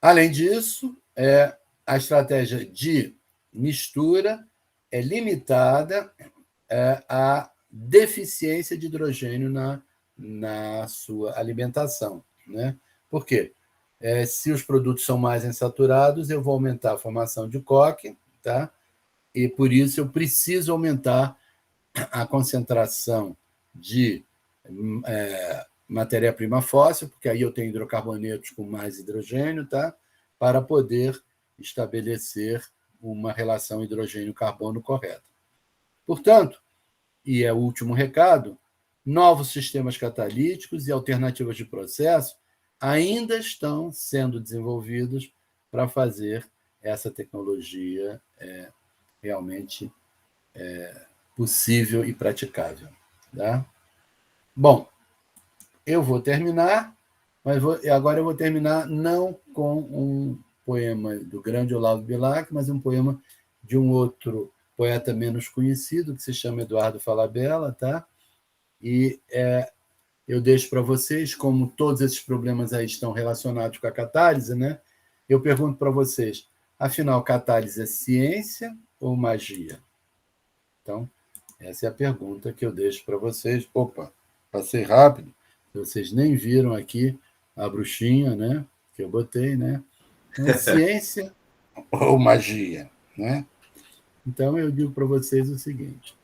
B: Além disso, a estratégia de mistura é limitada à deficiência de hidrogênio na sua alimentação. Né? Por quê? Se os produtos são mais insaturados, eu vou aumentar a formação de coque, tá? E por isso eu preciso aumentar a concentração de matéria-prima fóssil, porque aí eu tenho hidrocarbonetos com mais hidrogênio, tá? Para poder estabelecer uma relação hidrogênio-carbono correta. Portanto, e é o último recado, novos sistemas catalíticos e alternativas de processo ainda estão sendo desenvolvidos para fazer essa tecnologia realmente possível e praticável. Tá? Bom, eu vou terminar, mas agora eu vou terminar não com um poema do grande Olavo Bilac, mas um poema de um outro poeta menos conhecido, que se chama Eduardo Falabella, tá? E eu deixo para vocês, como todos esses problemas aí estão relacionados com a catálise, né? Eu pergunto para vocês, afinal, catálise é ciência ou magia? Então, essa é a pergunta que eu deixo para vocês. Opa, passei rápido. Vocês nem viram aqui a bruxinha, né? Que eu botei, né? Então, ciência ou magia? né? Então, eu digo para vocês o seguinte: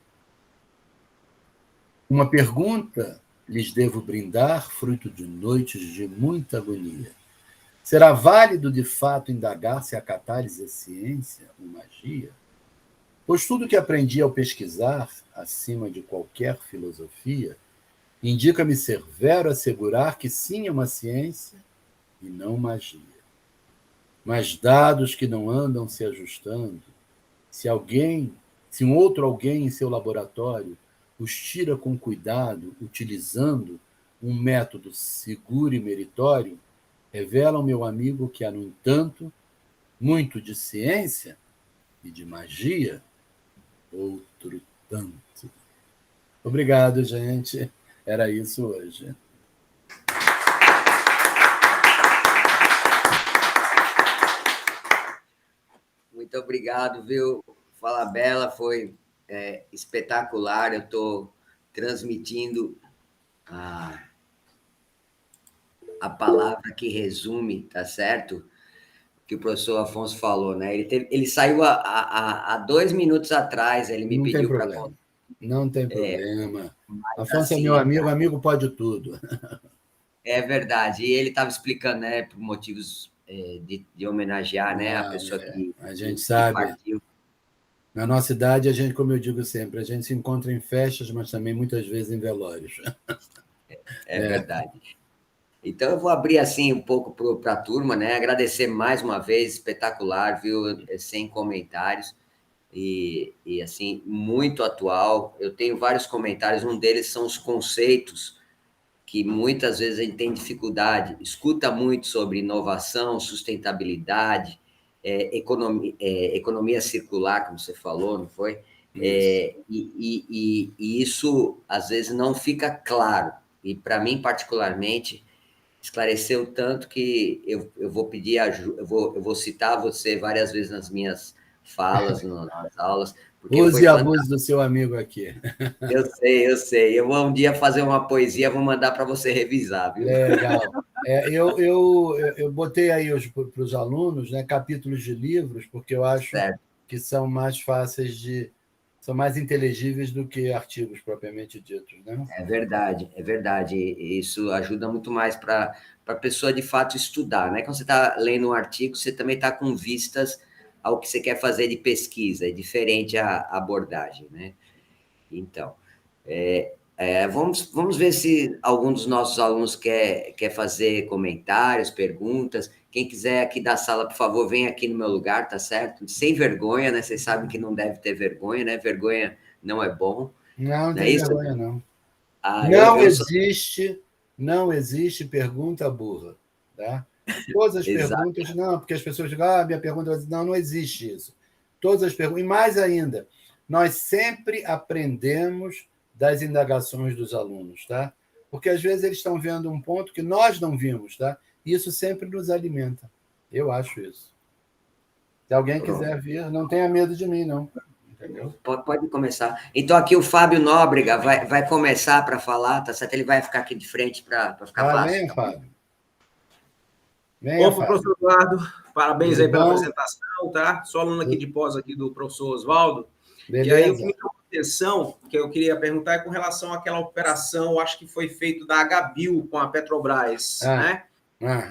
B: uma pergunta lhes devo brindar, fruto de noites de muita agonia. Será válido, de fato, indagar se a catálise é ciência ou magia? Pois tudo que aprendi ao pesquisar, acima de qualquer filosofia, indica-me ser vero assegurar que sim é uma ciência e não magia. Mas dados que não andam se ajustando, se um outro alguém em seu laboratório os tira com cuidado, utilizando um método seguro e meritório, revelam, meu amigo, que há, no entanto, muito de ciência e de magia, outro tanto. Obrigado, gente. Era isso hoje.
D: Muito obrigado, viu? Fala Bela, foi espetacular. Eu estou transmitindo a palavra que resume, tá certo? Que o professor Afonso falou, né? Ele saiu há 2 minutos atrás, ele me pediu para...
B: Não tem problema. Afonso
D: assim,
B: é meu amigo, amigo pode tudo.
D: É verdade. E ele estava explicando, né, por motivos de homenagear, né, a pessoa
B: a gente sabe.
D: Partiu.
B: Na nossa idade, a gente, como eu digo sempre, a gente se encontra em festas, mas também muitas vezes em velórios.
D: É verdade. Então, eu vou abrir assim um pouco para a turma, né? Agradecer mais uma vez, espetacular, viu? Sem comentários. E assim, muito atual. Eu tenho vários comentários, um deles são os conceitos, que muitas vezes a gente tem dificuldade. Escuta muito sobre inovação, sustentabilidade, economia circular, como você falou, não foi? E isso, às vezes, não fica claro. E, para mim, particularmente, esclareceu tanto que eu vou pedir ajuda, eu vou citar você várias vezes nas minhas falas, nas aulas.
B: Use e abuse do seu amigo aqui.
D: Eu sei. Eu vou um dia fazer uma poesia, vou mandar para você revisar, viu?
B: Legal. Eu botei aí para os alunos, né, capítulos de livros, porque eu acho que são mais fáceis são mais inteligíveis do que artigos propriamente ditos, né?
D: É verdade. Isso ajuda muito mais para a pessoa, de fato, estudar, né? Quando você está lendo um artigo, você também está com vistas ao que você quer fazer de pesquisa, é diferente a abordagem, né? Então, vamos ver se algum dos nossos alunos quer fazer comentários, perguntas. Quem quiser aqui da sala, por favor, vem aqui no meu lugar, tá certo? Sem vergonha, né? Vocês sabem que não deve ter vergonha, né? Vergonha não é bom.
B: Não tem vergonha, não. Não existe pergunta burra, tá? Todas as perguntas, não, porque as pessoas dizem, minha pergunta, não existe isso. Todas as perguntas, e mais ainda, nós sempre aprendemos das indagações dos alunos, tá? Porque às vezes eles estão vendo um ponto que nós não vimos, tá? E isso sempre nos alimenta. Eu acho isso. Se alguém quiser vir, não tenha medo de mim, não. Entendeu?
D: Pode começar. Então, aqui o Fábio Nóbrega vai começar para falar, tá certo? Ele vai ficar aqui de frente para ficar fácil.
B: Venha, Fábio.
E: Opa, professor Eduardo, parabéns aí pela apresentação, tá? Sou aluno aqui de pós aqui do professor Oswaldo.
B: Beleza.
E: E aí, o que me chamou a atenção, que eu queria perguntar, é com relação àquela operação, acho que foi feito da HBIL com a Petrobras, né?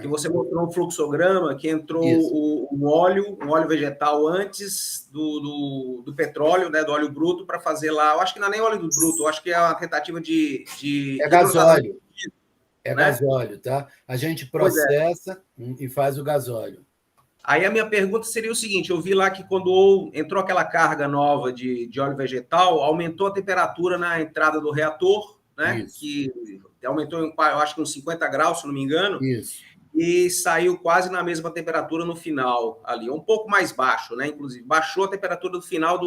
E: Que você mostrou um fluxograma que entrou um óleo vegetal antes do petróleo, né, do óleo bruto, para fazer lá. Eu acho que não é nem óleo do bruto, eu acho que é uma tentativa de
B: é gasóleo. É, né? Gasóleo, tá? A gente processa e faz o gasóleo.
E: Aí a minha pergunta seria o seguinte: eu vi lá que quando entrou aquela carga nova de óleo vegetal, aumentou a temperatura na entrada do reator, né?
B: Isso.
E: Que aumentou, eu acho que uns 50 graus, se não me engano.
B: Isso.
E: E saiu quase na mesma temperatura no final ali, um pouco mais baixo, né? Inclusive, baixou a temperatura do final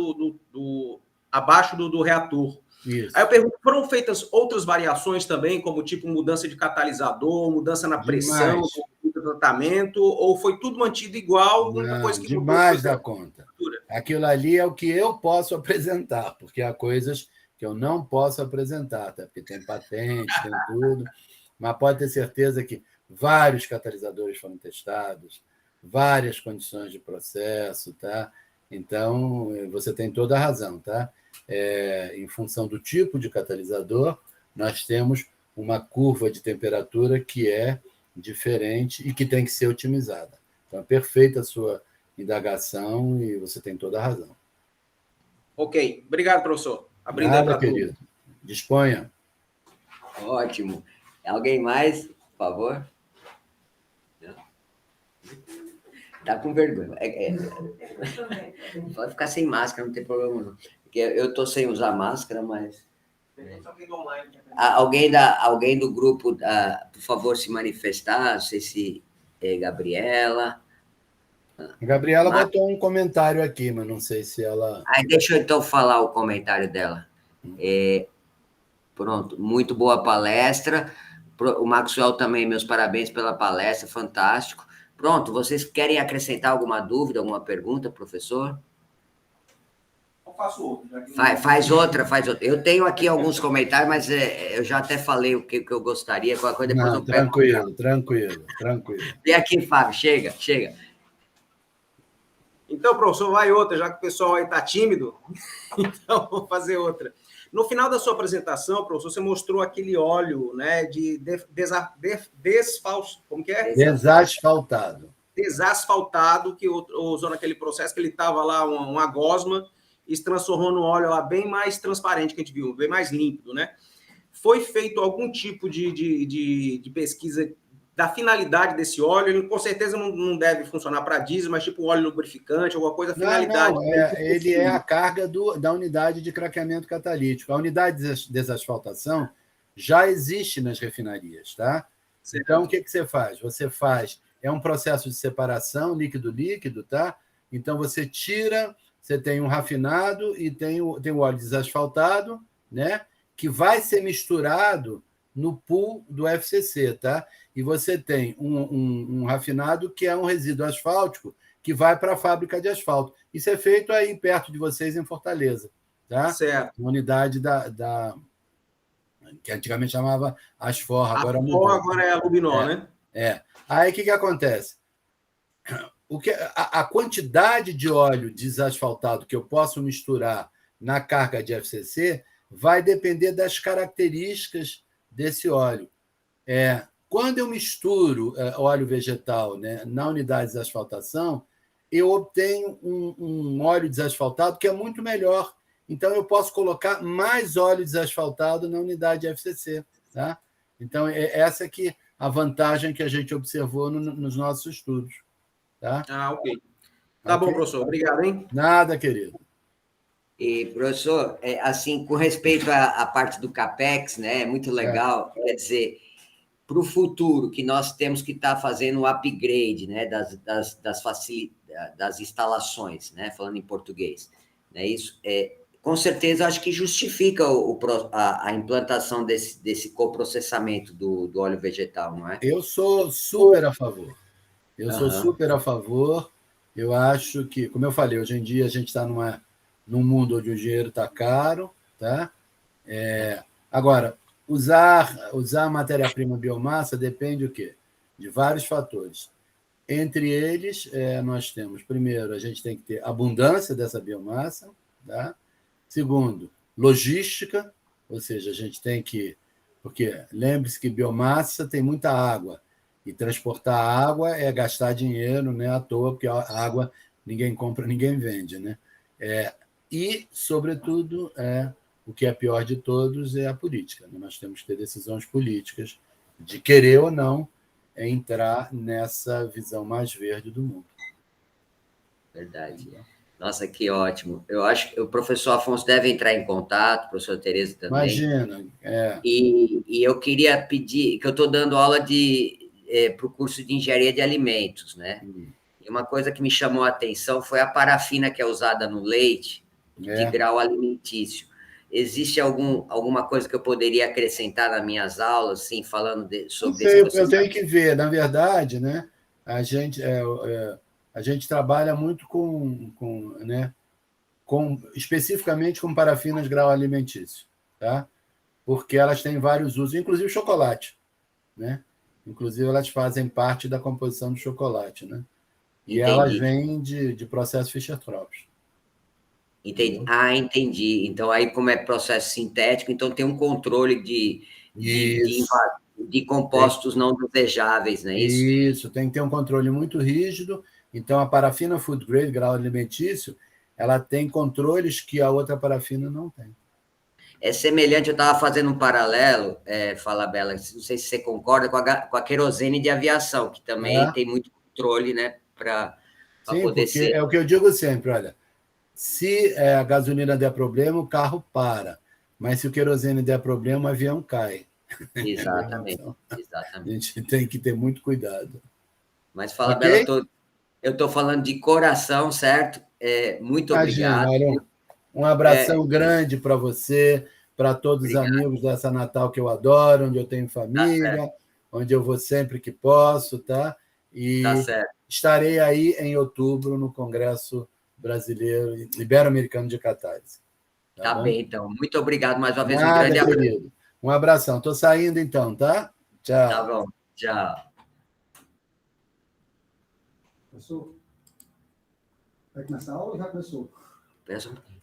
E: abaixo do reator.
B: Isso.
E: Aí eu pergunto, foram feitas outras variações também, como tipo mudança de catalisador, mudança na pressão, do tratamento, ou foi tudo mantido igual?
B: Não, coisa que demais da conta. Aquilo ali é o que eu posso apresentar, porque há coisas que eu não posso apresentar, tá? Porque tem patente, tem tudo, mas pode ter certeza que vários catalisadores foram testados, várias condições de processo, tá? Então, você tem toda a razão, tá? Em função do tipo de catalisador, nós temos uma curva de temperatura que é diferente e que tem que ser otimizada. Então, é perfeita a sua indagação e você tem toda a razão.
E: Ok. Obrigado, professor. Abrindo
B: Nada, querido. Disponha.
D: Ótimo. Alguém mais, por favor? Tá com vergonha. Pode ficar sem máscara, não tem problema não. Porque eu estou sem usar máscara, mas... Alguém do grupo, por favor, se manifestar. Não sei se é Gabriela.
B: A Gabriela botou um comentário aqui, mas não sei se ela...
D: Deixa eu então falar o comentário dela. Pronto, muito boa palestra. O Maxwell também, meus parabéns pela palestra, fantástico. Pronto, vocês querem acrescentar alguma dúvida, alguma pergunta, professor?
E: Eu faço outra.
D: Faz outra. Eu tenho aqui alguns comentários, mas eu já até falei o que eu gostaria. Qualquer coisa depois eu pego.
B: Tranquilo.
D: Vem aqui, Fábio, chega.
E: Então, professor, vai outra, já que o pessoal aí está tímido. Então, vou fazer outra. No final da sua apresentação, professor, você mostrou aquele óleo, né, como que é? Desasfaltado, que usou naquele processo, que ele estava lá, uma gosma, e se transformou num óleo lá bem mais transparente que a gente viu, bem mais límpido, né? Foi feito algum tipo de pesquisa da finalidade desse óleo? Ele com certeza não deve funcionar para diesel, mas tipo um óleo lubrificante, alguma coisa, finalidade.
B: Não, ele é a carga da unidade de craqueamento catalítico. A unidade de desasfaltação já existe nas refinarias, tá? Certo. Então, o que você faz? É um processo de separação líquido-líquido, tá? Então, você tem um rafinado e tem o óleo desasfaltado, né? Que vai ser misturado no pool do FCC, tá? E você tem um rafinado que é um resíduo asfáltico que vai para a fábrica de asfalto. Isso é feito aí perto de vocês em Fortaleza, tá?
E: Certo.
B: Uma unidade que antigamente chamava Asfor, agora
E: é a Lubinol, né?
B: Aí o que acontece? A quantidade de óleo desasfaltado que eu posso misturar na carga de FCC vai depender das características desse óleo. Quando eu misturo óleo vegetal, né, na unidade de desasfaltação, eu obtenho um óleo desasfaltado que é muito melhor. Então, eu posso colocar mais óleo desasfaltado na unidade de FCC. Tá? Então, essa aqui a vantagem que a gente observou nos nossos estudos. Tá?
E: Ok. Tá bom, professor. Obrigado, hein?
B: Nada, querido.
D: E, professor, assim, com respeito à parte do CAPEX, né, é muito legal, quer dizer, para o futuro, que nós temos que estar fazendo o upgrade, né, das instalações, né, falando em português. Né, isso, com certeza, acho que justifica a implantação desse coprocessamento do óleo vegetal, não é?
B: Eu sou super a favor. Sou super a favor. Eu acho que, como eu falei, hoje em dia a gente está num mundo onde o dinheiro está caro, tá? Agora, usar matéria-prima biomassa depende do quê? De vários fatores. Entre eles, nós temos, primeiro, a gente tem que ter abundância dessa biomassa, tá? Segundo, logística, ou seja, a gente tem que... Porque lembre-se que biomassa tem muita água, e transportar água é gastar dinheiro, né, à toa, porque a água ninguém compra, ninguém vende, né? E, sobretudo, o que é pior de todos é a política. Né? Nós temos que ter decisões políticas de querer ou não entrar nessa visão mais verde do mundo.
D: Verdade. Nossa, que ótimo. Eu acho que o professor Afonso deve entrar em contato, a professora Tereza também.
B: Imagina.
D: E eu queria pedir, que eu estou dando aula para o curso de engenharia de alimentos, né? E uma coisa que me chamou a atenção foi a parafina que é usada no leite de grau alimentício. Existe alguma coisa que eu poderia acrescentar nas minhas aulas, assim, falando sobre esse processo?
B: Eu tenho que ver. Na verdade, né, a gente trabalha muito especificamente com parafinas grau alimentício, tá? Porque elas têm vários usos, inclusive chocolate, né? Inclusive, elas fazem parte da composição do chocolate, né? E elas vêm de processo Fischer-Tropsch.
D: Entendi. Ah, entendi. Então, aí, como é processo sintético, então tem um controle de compostos não desejáveis, não é isso?
B: Isso, tem que ter um controle muito rígido. Então, a parafina food grade, grau alimentício, ela tem controles que a outra parafina não tem.
D: É semelhante, eu estava fazendo um paralelo, Falabella, não sei se você concorda, com a querosene de aviação, que também tem muito controle, né, para poder
B: porque
D: ser.
B: É o que eu digo sempre, olha, se a gasolina der problema, o carro para. Mas se o querosene der problema, o avião cai.
D: Exatamente,
B: Então,
D: exatamente.
B: a gente tem que ter muito cuidado.
D: Mas, Falabella, eu estou falando de coração, certo? Muito
B: Imagina,
D: obrigado.
B: olha, um abração grande para você, para todos os
D: Obrigado.
B: amigos dessa Natal que eu adoro, onde eu tenho família, onde eu vou sempre que posso, tá? E estarei aí em outubro no Congresso Brasileiro Ibero-Americano de Catarse.
D: Tá bem, então. Muito obrigado mais uma vez.
B: Nada,
D: Um grande abraço.
B: querido. Um abração. Estou saindo então, tá? Tchau.
D: Tá bom. Tchau.
F: Professor, vai começar a aula ou já começou?
D: Peço um pouquinho.